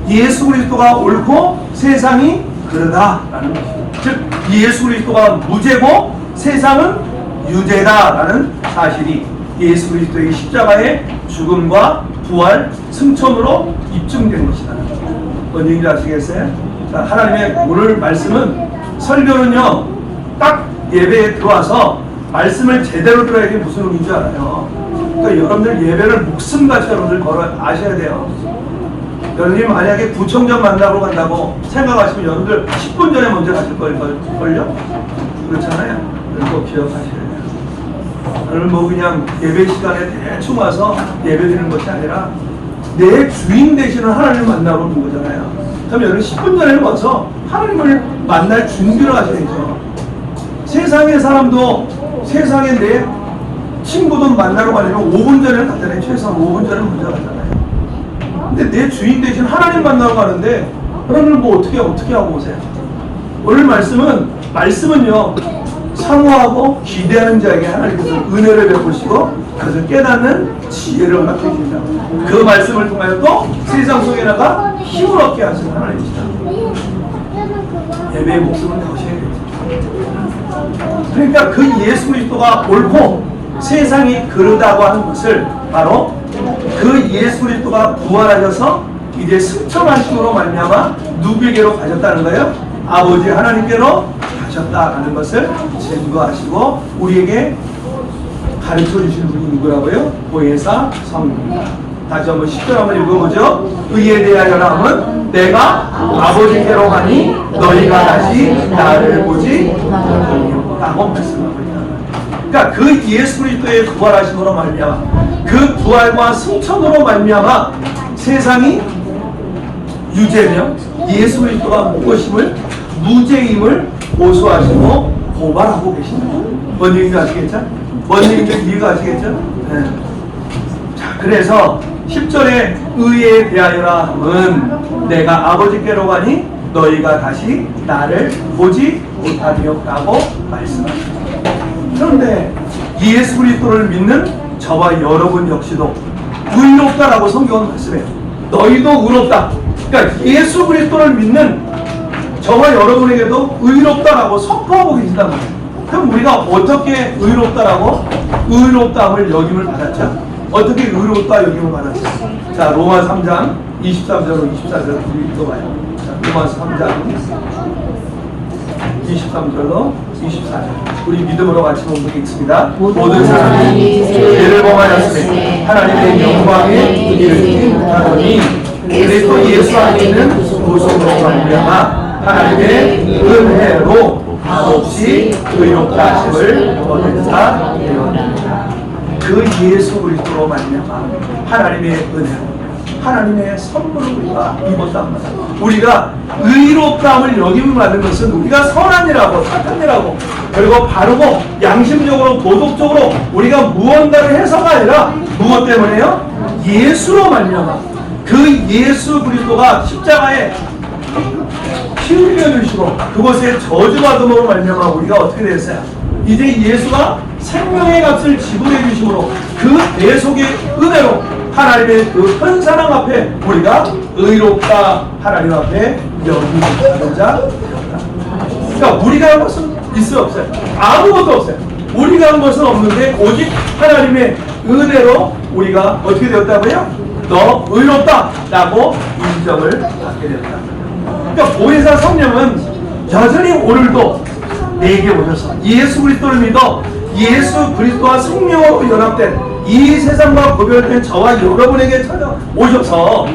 예수 그리스도가 옳고 세상이 그러다라는 것이죠. 즉 예수 그리스도가 무죄고 세상은 유죄다라는 사실이 예수 그리스도의 십자가의 죽음과 부활, 승천으로 입증된 것이다. 뭔 얘기인지 아시겠어요? 자, 하나님의 오늘 말씀은 설교는요, 딱 예배에 들어와서 말씀을 제대로 들어야 게 무슨 의미인지 알아요. 그러니까 여러분들 예배를 목숨같이 여러분들 걸어 아셔야 돼요. 여러분이 만약에 구청장 만나러 간다고 생각하시면 여러분들 10분 전에 먼저 가실 걸요? 그렇잖아요. 그거 기억하셔야 돼요. 오늘 뭐 그냥 예배 시간에 대충 와서 예배 드리는 것이 아니라 내 주인 되시는 하나님을 만나러 오는 거잖아요. 그럼 여러분 10분 전에 와서 하나님을 만날 준비를 하셔야죠. 세상의 사람도 세상에 내 친구도 만나러 가려면 5분 전에 갔잖아요. 최소한 5분 전에 먼저 가잖아요. 근데 내 주인 되신 하나님 만나러 가는데 여러분 뭐 어떻게 하고 오세요? 오늘 말씀은요 사모하고 기대하는 자에게 하나님께서 은혜를 베푸시고 그것을 깨닫는 지혜를 허락해주신다. 그 말씀을 통하여 또 세상 속에 나가 힘을 얻게 하시는 하나님이시다. 예배의 목숨을 거셔야 되죠. 그러니까 그 예수 그리스도가 옳고 세상이 그러다고 하는 것을 바로 그 예수 그리스도가 부활하셔서 이제 승천하심으로 말미암아 누구에게로 가셨다는 거예요? 아버지 하나님께로 가셨다라는 것을 증거하시고 우리에게 가르쳐 주시는 분이 누구라고요? 보혜사 성령입니다. 다시 한번 10절 한번 읽어보죠. 의에 대하여라 함은 내가 아버지께로 가니 너희가 다시 나를 보지 못하리요 라고 말씀하고 있다. 그러니까 그 예수 그리스도의 부활하심으로 말미암아 그 부활과 승천으로 말미암아 세상이 유죄며 예수 그리스도가 무죄임을 고소하시고 고발하고 계십니다. 뭔 얘기인지 아시겠죠? 뭔 얘기인지 이해가 아시겠죠? 네. 자, 그래서 10절에 의에 대하여라 함은 내가 아버지께로 가니 너희가 다시 나를 보지 못하리라고 말씀하십니다. 그런데 예수 그리스도를 믿는 저와 여러분 역시도 의롭다라고 성경은 말씀해요. 너희도 의롭다. 그러니까 예수 그리스도를 믿는 저와 여러분에게도 의롭다라고 선포하고 계신단 말이에요. 그럼 우리가 어떻게 의롭다라고 의롭다함을 여김을 받았죠? 어떻게 의롭다 여김을 받았죠? 자, 로마 3장 23절로 24절 우리 읽어봐요. 자, 로마 3장 23절로 24절 우리 믿음으로 같이 봉독했습니다. 모든 사람이 죄를 범하였으니 하나님의 영광에 이르지 못하더니 그리스도 예수 안에 있는 구속으로 말미암아 하나님의 은혜로 값없이 의롭다 하심을 얻은 자 되었느니라. 그 예수 그리스도로 말미암아 하나님의 은혜로 하나님의 선물을 우리가 입었단 말이야. 우리가 의롭다함을 여김을 받는 것은 우리가 선한이라고 착한이라고 그리고 바르고 양심적으로 도덕적으로 우리가 무언가를 해서가 아니라 무엇 때문에요? 예수로 말미암아 그 예수 그리스도가 십자가에 피 흘려주시고 그곳에 저주받음으로 말미암아 우리가 어떻게 됐어요? 이제 예수가 생명의 값을 지불해 주심으로 그 대속의 은혜로 하나님의 그 큰 사랑 앞에 우리가 의롭다 하나님 앞에 여기는 자 되었다. 그러니까 우리가 한 것은 있을 없어요. 아무것도 없어요. 우리가 한 것은 없는데 오직 하나님의 은혜로 우리가 어떻게 되었다고요? 너 의롭다 라고 인정을 받게 되었다. 그러니까 보혜사 성령은 여전히 오늘도 내게 오셔서 예수 그리스도를 믿어 예수 그리스도와 성령으로 연합된 이 세상과 구별된 저와 여러분에게 찾아오셔서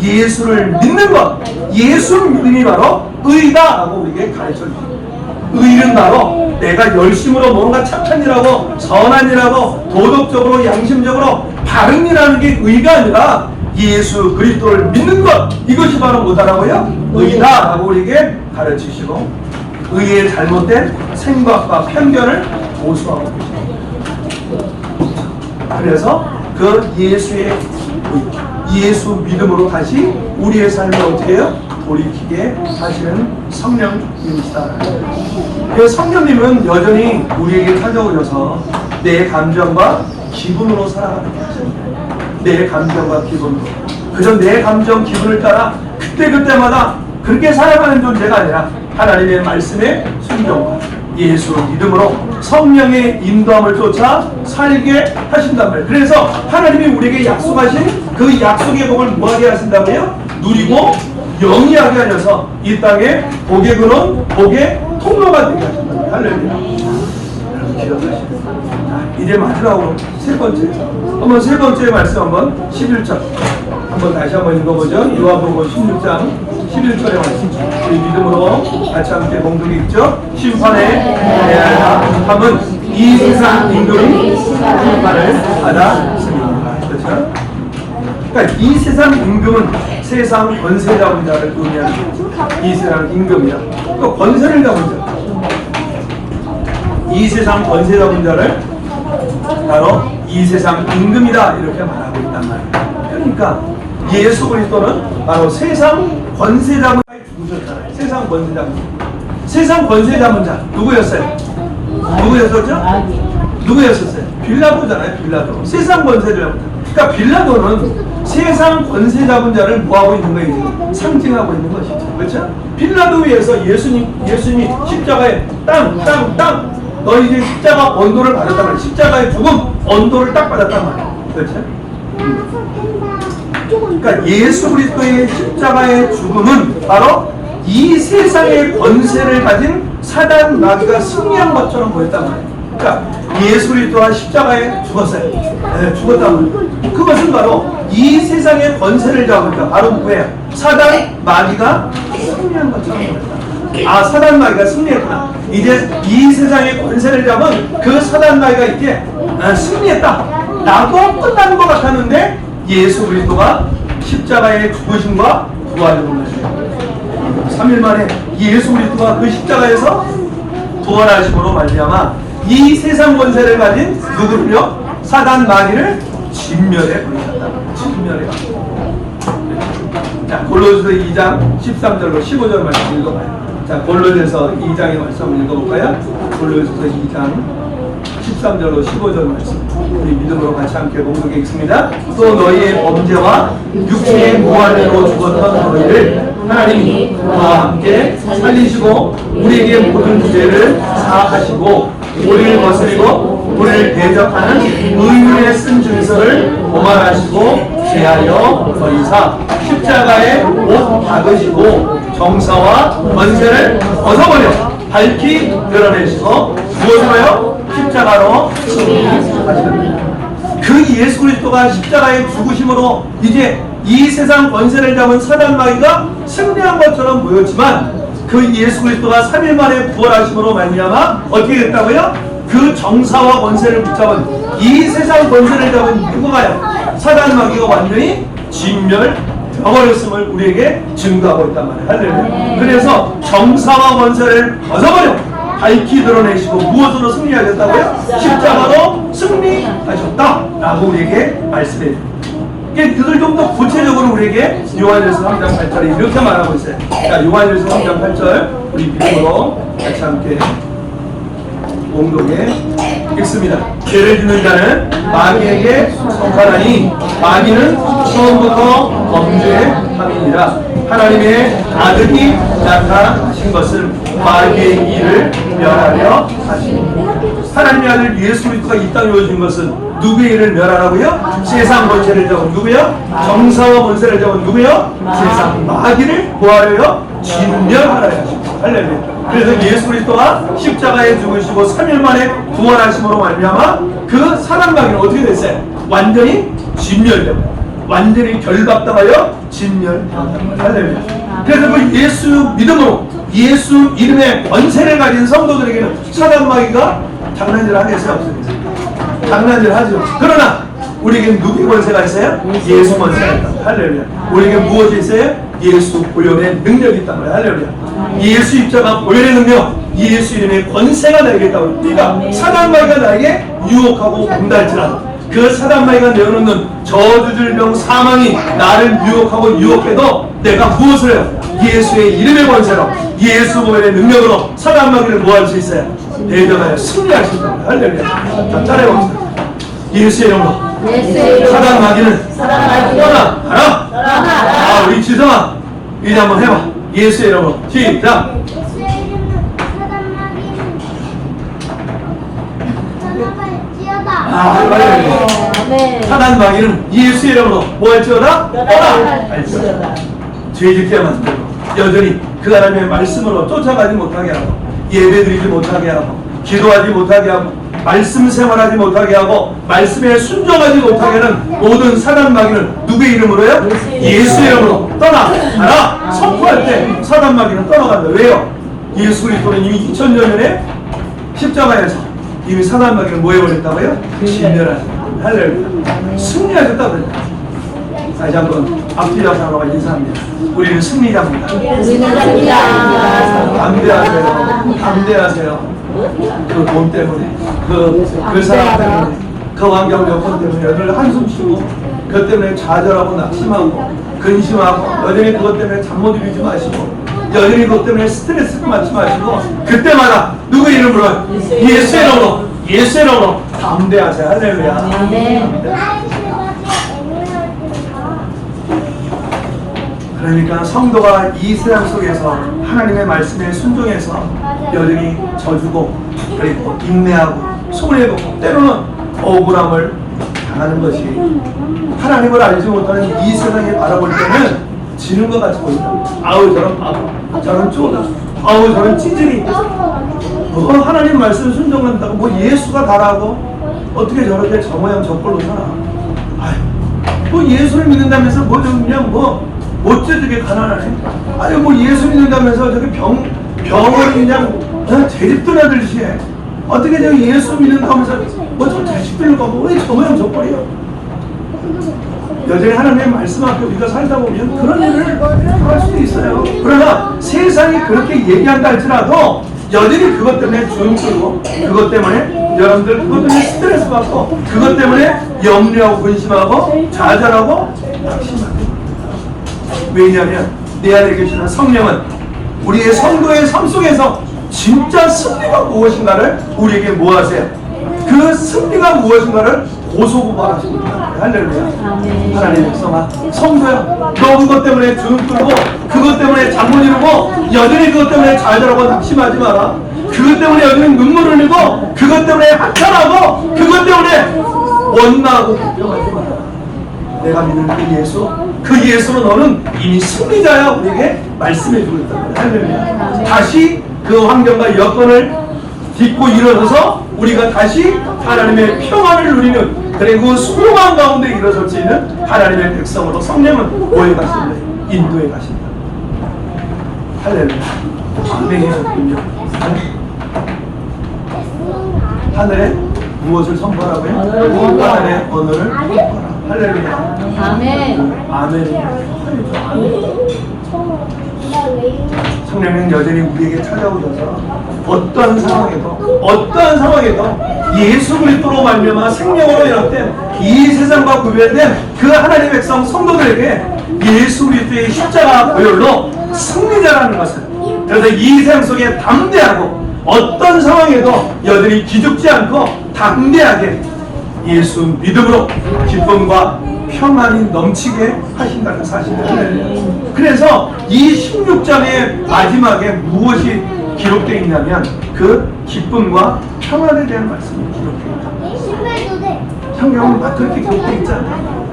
예수를 믿는 것, 예수 믿음이 바로 의다라고 우리에게 가르쳐줍니다. 의는 바로 내가 열심으로 뭔가 착한 일하고 선한 일하고 도덕적으로 양심적으로 바른 일하는 게 의가 아니라 예수 그리스도를 믿는 것, 이것이 바로 뭐다라고요? 의다라고 우리에게 가르치시고 의의 잘못된 생각과 편견을 고수하고 계십니다. 그래서 그 예수의 예수 믿음으로 다시 우리의 삶을 어떻게 해요? 돌이키게 하시는 성령님이시다. 그 성령님은 여전히 우리에게 찾아오셔서 내 감정과 기분으로 살아가게 하십니다. 내 감정과 기분으로. 그저 내 감정, 기분을 따라 그때그때마다 그렇게 살아가는 존재가 아니라 하나님의 말씀에 순종과 예수 믿음으로 성령의 인도함을 쫓아 살게 하신단 말이에요. 그래서 하나님이 우리에게 약속하신 그 약속의 복을 뭐하게 하신다고요? 누리고 영위하게 하셔서 이 땅에 복의 근원, 복의 통로가 되게 하신단 말이에요. 할렐루야. 여러분 기억하시죠? 이제 마지막으로 세 번째. 한번 세 번째 말씀 한번 11절. 한번 다시 한번 읽어보죠. 요한복음 16장 11절의 말씀. 우리 믿음으로 같이 함께 봉독이 있죠. 심판에 대하여 함은 이 세상 임금이 심판을 받았습니다. 그렇죠? 그러니까 이 세상 임금은 세상 권세 잡은 자를 의미하는 이 세상 임금이야. 또 권세를 잡은 자. 이 세상 권세 잡은 자를 바로 이 세상 임금이다 이렇게 말하고 있단 말이에요. 그러니까 예수 그리스도는 바로 세상 권세 잡은 자에 죽으셨잖아요. 세상 권세 잡은 자. 세상 권세 잡은 자 누구였어요? 누구였었죠? 누구였었어요? 빌라도잖아요. 빌라도. 세상 권세를 잡은 자. 그러니까 빌라도는 세상 권세 잡은 자를 뭐하고 있는 거예요? 지금 상징하고 있는 것이죠. 그렇죠? 빌라도 위에서 예수님이 십자가에 땅 너 이제 십자가 언도를 받았단 말이야. 십자가의 죽음 언도를 딱 받았단 말이야. 그렇죠? 그러니까 예수 그리스도의 십자가의 죽음은 바로 이 세상의 권세를 가진 사단 마귀가 승리한 것처럼 보였단 말이에요. 그러니까 예수 그리스도가 십자가에 죽었어요. 네, 죽었단 말이에요. 그것은 바로 이 세상의 권세를 잡은 자, 바로 누구예요? 사단 마귀가 승리한 것처럼 보였다. 아, 사단 마귀가 승리했구나. 이제 이 세상의 권세를 잡은 그 사단 마귀가 이제 승리했다 라고 끝나는 것 같았는데 예수 그리스도가 십자가의 죽으심과 부활을 보내주세요. 3일 만에 예수 그리스도가 그 십자가에서 부활하심으로 말미암아 이 세상 권세를 가진 누구를요? 사단 마귀를 진멸해 버리셨다. 진멸해. 자, 골로새서 2장 13절로 15절 말씀 읽어봐요. 자, 골로새서 2장의 말씀을 읽어볼까요? 골로새서 2장 13절로 15절 말씀 우리 믿음으로 같이 함께 봉독해 읽습니다. 또 너희의 범죄와 육체의 무한대로 죽었던 너희를 하나님이 너와 함께 살리시고 우리에게 모든 죄를 사하시고 우리를 거스리고 우리를 대적하는 의인의 쓴 증서를 오만하시고 제하여 버리사 십자가에 못 박으시고 정사와 권세를 벗어버려 밝히 드러내시고 무엇으로요? 십자가로 승리하십니다. 그 예수 그리스도가 십자가에 죽으심으로 이제 이 세상 권세를 잡은 사단 마귀가 승리한 것처럼 보였지만 그 예수 그리스도가 3일 만에 부활하심으로 말미암아 어떻게 됐다고요? 그 정사와 권세를 붙잡은 이 세상 권세를 잡은 누구가요? 사단 마귀가 완전히 진멸되어버렸음을 우리에게 증거하고 있단 말이에요. 할렐루야. 그래서 정사와 권세를 벗어버려 밝히 드러내시고 무엇으로 승리하셨다고요? 십자가로 승리하셨다라고 우리에게 말씀해요. 그걸 좀 더 구체적으로 우리에게 요한일서 3장 8절에 이렇게 말하고 있어요. 자, 요한일서 3장 8절 우리 믿음으로 같이 함께 공동에 읽습니다. 죄를 짓는 자는 마귀에게 속하나니 마귀는 처음부터 범죄함이니라. 하나님의 아들이 나타나신 것은 마귀의 일을 멸하려 하십니다. 하나님의 아들 예수 그리스도가 이 땅에 오신 것은 누구의 일을 멸하라고요? 세상 권세를 잡은 누구요? 정사와 권세를 잡은 누구요? 세상 마귀를 뭐하려요? 진멸하라 하십니다. 할렐루야. 그래서 예수 그리스도가 십자가에 죽으시고 3일 만에 부활하심으로 말미암아 그 사단 마귀는 어떻게 됐어요? 완전히 진멸되고 완전히 결박당하여 진멸되었단 말이에요. 그래서 그 예수 믿음으로 예수 이름의 권세를 가진 성도들에게는 사단 마귀가 장난질 하겠어요? 없습니다. 장난질 하죠. 그러나 우리에게 누구의 권세가 있어요? 예수 권세가 있다. 할렐루야. 우리에게 무엇이 있어요? 예수 보혈의 능력이 있단 말이에요. 할렐루야. 예수 입자가 보혈의 능력, 예수 이름의 권세가 나에게 있다고. 그러니까 사단 마귀가 나에게 유혹하고 공달질하다. 그 사단 마귀가 내어놓는 저주, 질병, 사망이 나를 유혹하고 유혹해도 내가 무엇을 해요? 예수의 이름의 권세로 예수 보혈의 능력으로 사단 마귀를 뭐 할 수 있어요? 대적하여 승리할 수 있다고. 할렐루야. 자, 따라해봅시다. 예수의 이름으로 사단 마귀는 떠나가라. 아, 우리 지성아 이제 한번 해봐. 예수의 이름으로 시작. 아, 빨리. 사단 마귀는 예수의 이름으로 뭐 할지어다? 떠나. 죄짓게 만들고 여전히 그 하나님의 말씀으로 쫓아가지 못하게 하고 예배드리지 못하게 하고 기도하지 못하게 하고 말씀 생활하지 못하게 하고 말씀에 순종하지 못하게 하는 모든 사단 마귀는 누구의 이름으로요? 예수의 이름으로 떠나가라. 선포할 때 사단 마귀는 떠나간다. 왜요? 예수 그리스도는 이미 2000년 전에 십자가에서 이미 사단 마귀를 뭐 해버렸다고요? 진멸하셨다. 할렐루야. 승리하셨다고 그랬다. 다시 한번 앞뒤자 사람과 인사합니다. 우리는 승리자입니다. 담대하세요. 담대하세요. 그 돈 때문에, 그 사람 때문에, 그 환경 여건 때문에 여전히 한숨 쉬고, 그것 때문에 좌절하고 낙심하고, 근심하고, 여전히 그것 때문에 잠 못 이루지 마시고, 여전히 그것 때문에 스트레스를 받지 마시고, 그때마다 누구 이름으로? 예수의 이름으로, 예수의 이름으로 담대하세요. 할렐루야. 그러니까 성도가 이 세상 속에서 하나님의 말씀에 순종해서 여전히 져주고 그리고 인내하고 손해보고 때로는 억울함을 당하는 것이 하나님을 알지 못하는 이 세상에 바라볼 때는 지는 것 같이 보인다. 아우 저런 바보, 저런 쪼다, 아우 저런 찌질이 하나님 말씀 순종한다고 뭐 예수가 다라고 어떻게 저렇게 저 모양 저 꼴로 살아. 아유, 뭐 예수를 믿는다면서 뭐 그냥 뭐 어쩌게 가난하네. 아니 뭐 예수 믿는다면서 저기 병을 그냥 제집들 아들씨 해. 어떻게 저 예수 믿는다면서 뭐 저 자식들을 가고 왜 저 모양 저 꼴이요. 여전히 하나님의 말씀 앞에 우리가 살다 보면 그런 일을 할 수도 있어요. 그러나 세상이 그렇게 얘기한다 할지라도 여전히 그것 때문에 주름 쓰고 그것 때문에 여러분들 그것 때문에 스트레스 받고 그것 때문에 염려하고 근심하고 좌절하고 낙심하고 왜냐하면 내 안에 계시는 성령은 우리의 성도의 삶 속에서 진짜 승리가 무엇인가를 우리에게 뭐하세요? 그 승리가 무엇인가를 고소고발하십니다. 할렐루야. 하나님의 백성아, 성도야, 너 그것 때문에 주눅 들고 그것 때문에 잠 못 이루고 여전히 그것 때문에 좌절하고 낙심하지 마라. 그것 때문에 여전히 눈물 흘리고 그것 때문에 한탄하고 그것 때문에 원망하고 불평하지 마라. 내가 믿는 그 예수로 너는 이미 승리자야. 우리에게 말씀해 주고 있단 말이야. 할렐루야. 다시 그 환경과 여건을 딛고 일어서서 우리가 다시 하나님의 평안을 누리는, 그리고 소망 가운데 일어설 수 있는 하나님의 백성으로 성령은 뭐에 가십니다? 인도에 가십니다. 할렐루야. 아멘이군요. 하늘에 무엇을 선포하라고요? 하늘의 언어를 선포하라. 할렐루야. 아멘. 아멘. 성령은 여전히 우리에게 찾아오셔서 어떠한 상황에도 예수 그리스도로 말미암아 생명으로 연합된 이 세상과 구별된 그 하나님의 백성 성도들에게 예수 그리스도의 십자가 보혈로 승리자라는 것을, 그래서 이 세상 속에 담대하고 어떤 상황에도 여전히 기죽지 않고 담대하게 예수 믿음으로 기쁨과 평안이 넘치게 하신다는 사실을. 그래서 이 16장의 마지막에 무엇이 기록되어 있냐면 그 기쁨과 평안에 대한 말씀이 기록되어 있다. 성경은 막 그렇게 기록되어 있잖아요.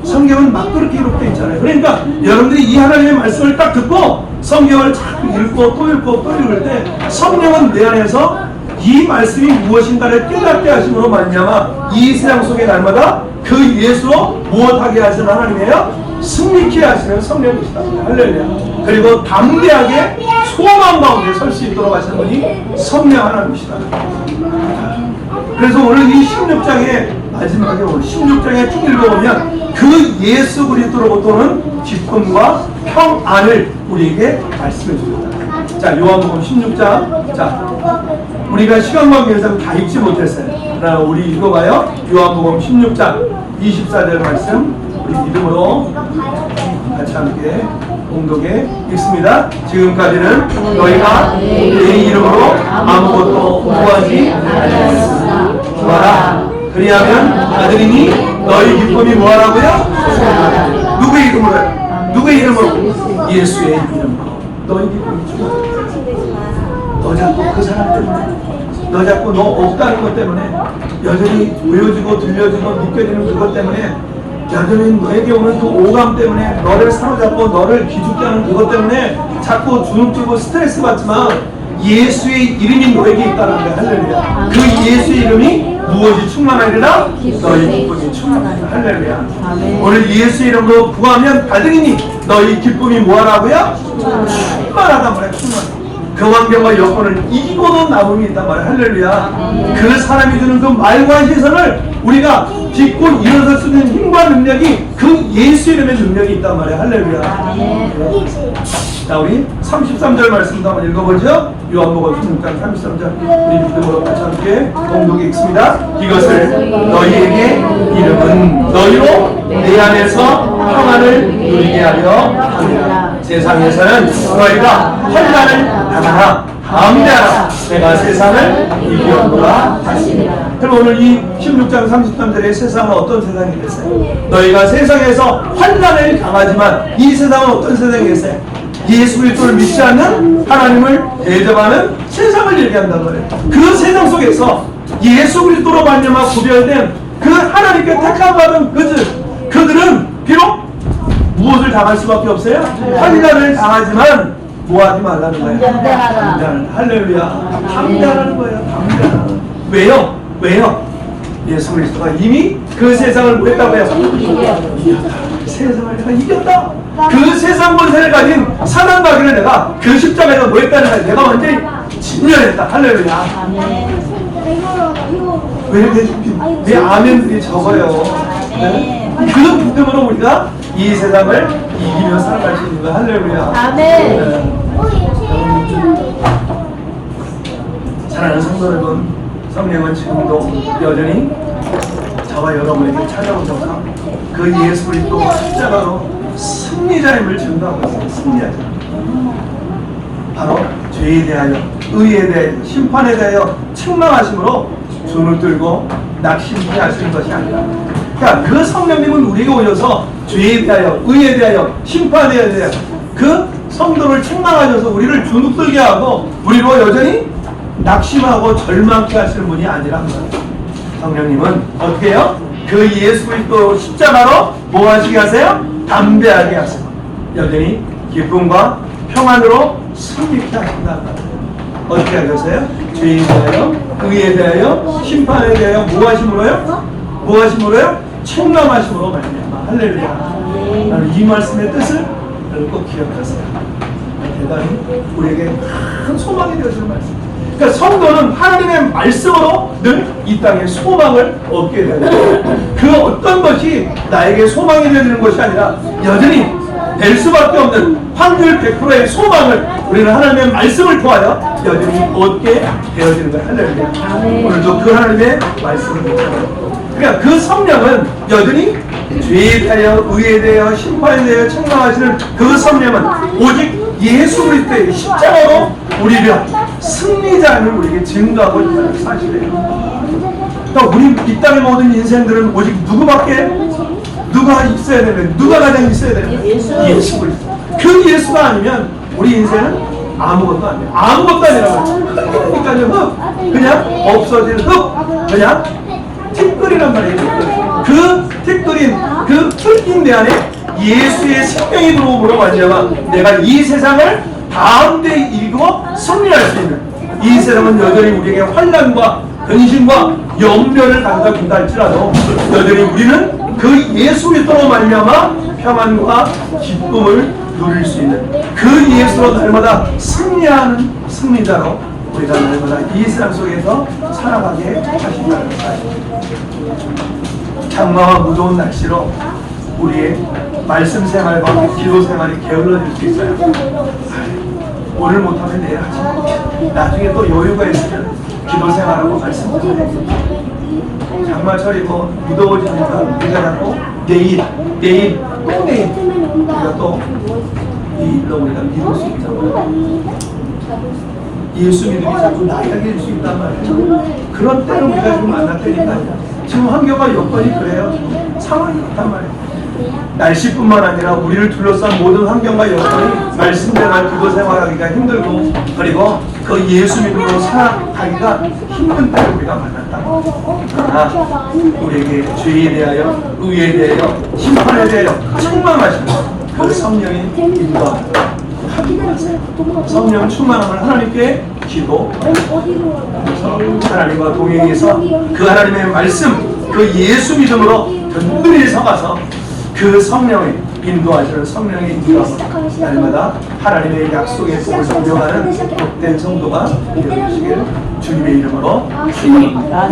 성경은 막 그렇게 기록되어 있잖아요. 그러니까 여러분들이 이 하나님의 말씀을 딱 듣고 성경을 자꾸 읽고 또 읽고 또 읽을 때 성령은 내 안에서 이 말씀이 무엇인가를 깨닫게 하심으로 말미암아 이 세상 속에 날마다 그 예수로 무엇하게 하시는 하나님이에요? 승리케 하시는 성령이시다. 할렐루야. 그리고 담대하게 소망 가운데 설 수 있도록 하시는 분이 성령 하나님이시다. 그래서 오늘 이 16장의 마지막에 오늘 16장에 쭉 읽어보면 그 예수 그리스도로부터 오는 기쁨과 평안을 우리에게 말씀해 줍니다. 자, 요한복음 16장. 자, 우리가 시간 관계에서 다 읽지 못했어요. 그러나 우리 읽어봐요. 요한복음 16장 24절 말씀 우리 믿음으로 같이 함께 공동에 읽습니다. 지금까지는 너희가 내 이름으로 아무것도 구하지 아니하였으나 구하라. 그리하면 아들이니 너희 기쁨이 뭐하라고요? 누구의 이름으로요? 누구의 이름으로? 예수의 이름으로 너희 기쁨이 주어라. 너 자꾸 그 사람 때문에, 너 자꾸 너 없다는 것 때문에, 여전히 보여지고 들려지고 느껴지는 그것 때문에, 여전히 너에게 오는 그 오감 때문에, 너를 사로잡고 너를 기죽게 하는 그것 때문에 자꾸 주눅들고 스트레스 받지만 예수의 이름이 너에게 있다는 거야. 할렐루야. 그 예수의 이름이 무엇이 충만하리라? 너희 기쁨이 충만하리라. 할렐루야. 오늘 예수의 이름으로 구하면 받으리니 너희 기쁨이 뭐하라고요? 충만하단 말이야. 충만해. 그 환경과 여건을 이기고도 남음이 있단 말이야. 할렐루야. 그 사람이 주는 그 말과 시선을 우리가 딛고 일어설 수 있는 힘과 능력이 그 예수 이름의 능력이 있단 말이야. 할렐루야. 자, 우리 33절 말씀도 한번 읽어보죠. 요한복음 16장 33절 우리 믿음으로 같이 함께 공동에 읽습니다. 이것을 너희에게 이름은 너희로 내 안에서 평안을 누리게 하려 함이라. 세상에서는 너희가 환난을 당하나 담대하라. 내가 세상을 이기었노라 하시니라. 그럼 오늘 이 16장 33절의 세상은 어떤 세상이겠어요? 너희가 세상에서 환난을 당하지만 이 세상은 어떤 세상이겠어요? 예수 그리스도를 믿지 않는 하나님을 대접하는 세상을 얘기한단 말이에요. 그 세상 속에서 예수 그리스도로 말미암아 구별된 그 하나님께 택함받은 그들은 비록 무엇을 당할 수밖에 없어요? 환난을 당하지만 뭐하지 말라는 거예요? 담대하라. 할렐루야. 담대하라는 거예요. 담대하라. 왜요? 예수 그리스도가 이미 그 세상을 뭐 했다고요? 이겼다. 세상을 내가 이겼다. 그 세상 본세를 가진 사단마귀를 내가 그 십자가에서 뭐 했다는 거예요? 내가 완전히 진멸했다. 할렐루야. 왜 아멘들이 적어요? 네? 그 믿음으로 우리가 이 세상을 이기며 살아갈 수 있는 거야. 할렐루야. 아멘. 사랑하는 성도 여러분, 성령은 지금도 여전히 저와 여러분에게 찾아오셔서 그 예수 그리스도 십자가로 승리자임을 증거하고 있어요. 승리하자. 바로 죄에 대하여, 의에 대하여, 심판에 대하여 책망하심으로 손을 들고 낙심케 하시는 것이 아니라, 그러니까 그 성령님은 우리에게 오셔서 죄에 대하여, 의에 대하여, 심판에 대하여 그 성도를 책망하셔서 우리를 주눅들게 하고 우리로 여전히 낙심하고 절망케 하시는 분이 아니란 거예요. 성령님은 어떻게 해요? 그 예수 그리스도 십자가로 뭐 하시게 하세요? 담대하게 하세요. 여전히 기쁨과 평안으로 승리케 하신다는 거예요. 어떻게 하셨어요? 죄에 대하여, 의에 대하여, 심판에 대하여 뭐 하심으로요? 뭐 하심으로요? 책망하심으로 말미암아. 할렐루야. 나는 이 말씀의 뜻을 꼭 기억하세요. 대단히 우리에게 큰 소망이 되어주는 말씀. 그러니까 성도는 하나님의 말씀으로 늘 이 땅에 소망을 얻게 되는 거예요. 그 어떤 것이 나에게 소망이 되는 것이 아니라 여전히 될 수밖에 없는 확률 100%의 소망을 우리는 하나님의 말씀을 통하여 여전히 얻게 되어지는 거예요. 할렐루야. 오늘도 그 하나님의 말씀을 묻잖아요. 그러니까 그 성령은 여전히 죄에 대하여, 의에 대하여, 심판에 대하여 책망하시는 그 성령은 오직 예수 그리스도의 십자가로 우리를 승리자를 우리에게 증거하고 있다는 사실이에요. 그러니까 우리 이 땅의 모든 인생들은 오직 누구밖에, 누가 있어야 되는, 누가 가장 있어야 되는 예수 그리스도. 그 예수가 아니면 우리 인생은 아무것도 아니에요. 아무것도 아니라고. 그러니까요, 흙, 그냥 없어질 흙, 그냥 티끌이란 말이에요. 그 티끌인, 그 흙인 내 안에 예수의 생명이 들어옴으로 말미암아 내가 이 세상을 가운데 이기고 승리할 수 있는, 이 세상은 여전히 우리에게 환난과 근심과 염려를 가져다 할지라도 여전히 우리는 그 예수 그리스도로 말미암아 평안과 기쁨을 누릴 수 있는 그 예수로 날마다 승리하는 승리자로 우리가 날마다 이 세상 속에서 살아가게 하신다는 사실. 장마와 무더운 날씨로 우리의 말씀 생활과 기도 생활이 게을러질 수 있어요. 오늘 못하면 내일 하지. 나중에 또 여유가 있으면 기도 생활하고 말씀 생활하고. 장마철이고 무더워지니까 우리가 자꾸 내일 또 내일 우리가 또 이 일로 우리가 믿을 수 있잖아요. 예수 믿음이 자꾸 나약해질 수 있단 말이에요. 그런 때를 우리가 지금 만났다니까요. 지금 환경과 여건이 그래요. 상황이 그렇단 말이에요. 날씨뿐만 아니라 우리를 둘러싼 모든 환경과 여건이 말씀 생활, 기도 생활하기가 힘들고, 그리고 그 예수 믿음으로 살아가기가 힘든 때를 우리가 만났다. 그러나 우리에게 죄에 대하여, 의에 대하여, 심판에 대하여 책망하시고 그 성령이 인도하고 성령 충만함을 하나님께 기도, 하나님과 동행해서 그 하나님의 말씀, 그 예수 믿음으로 든든히 서가서 그 성령의 인도하시는 성령의 인도함을 날마다 하나님의 약속의 복을 누려가는 복된 성도가 되어주시길 주님의 이름으로 축원합니다.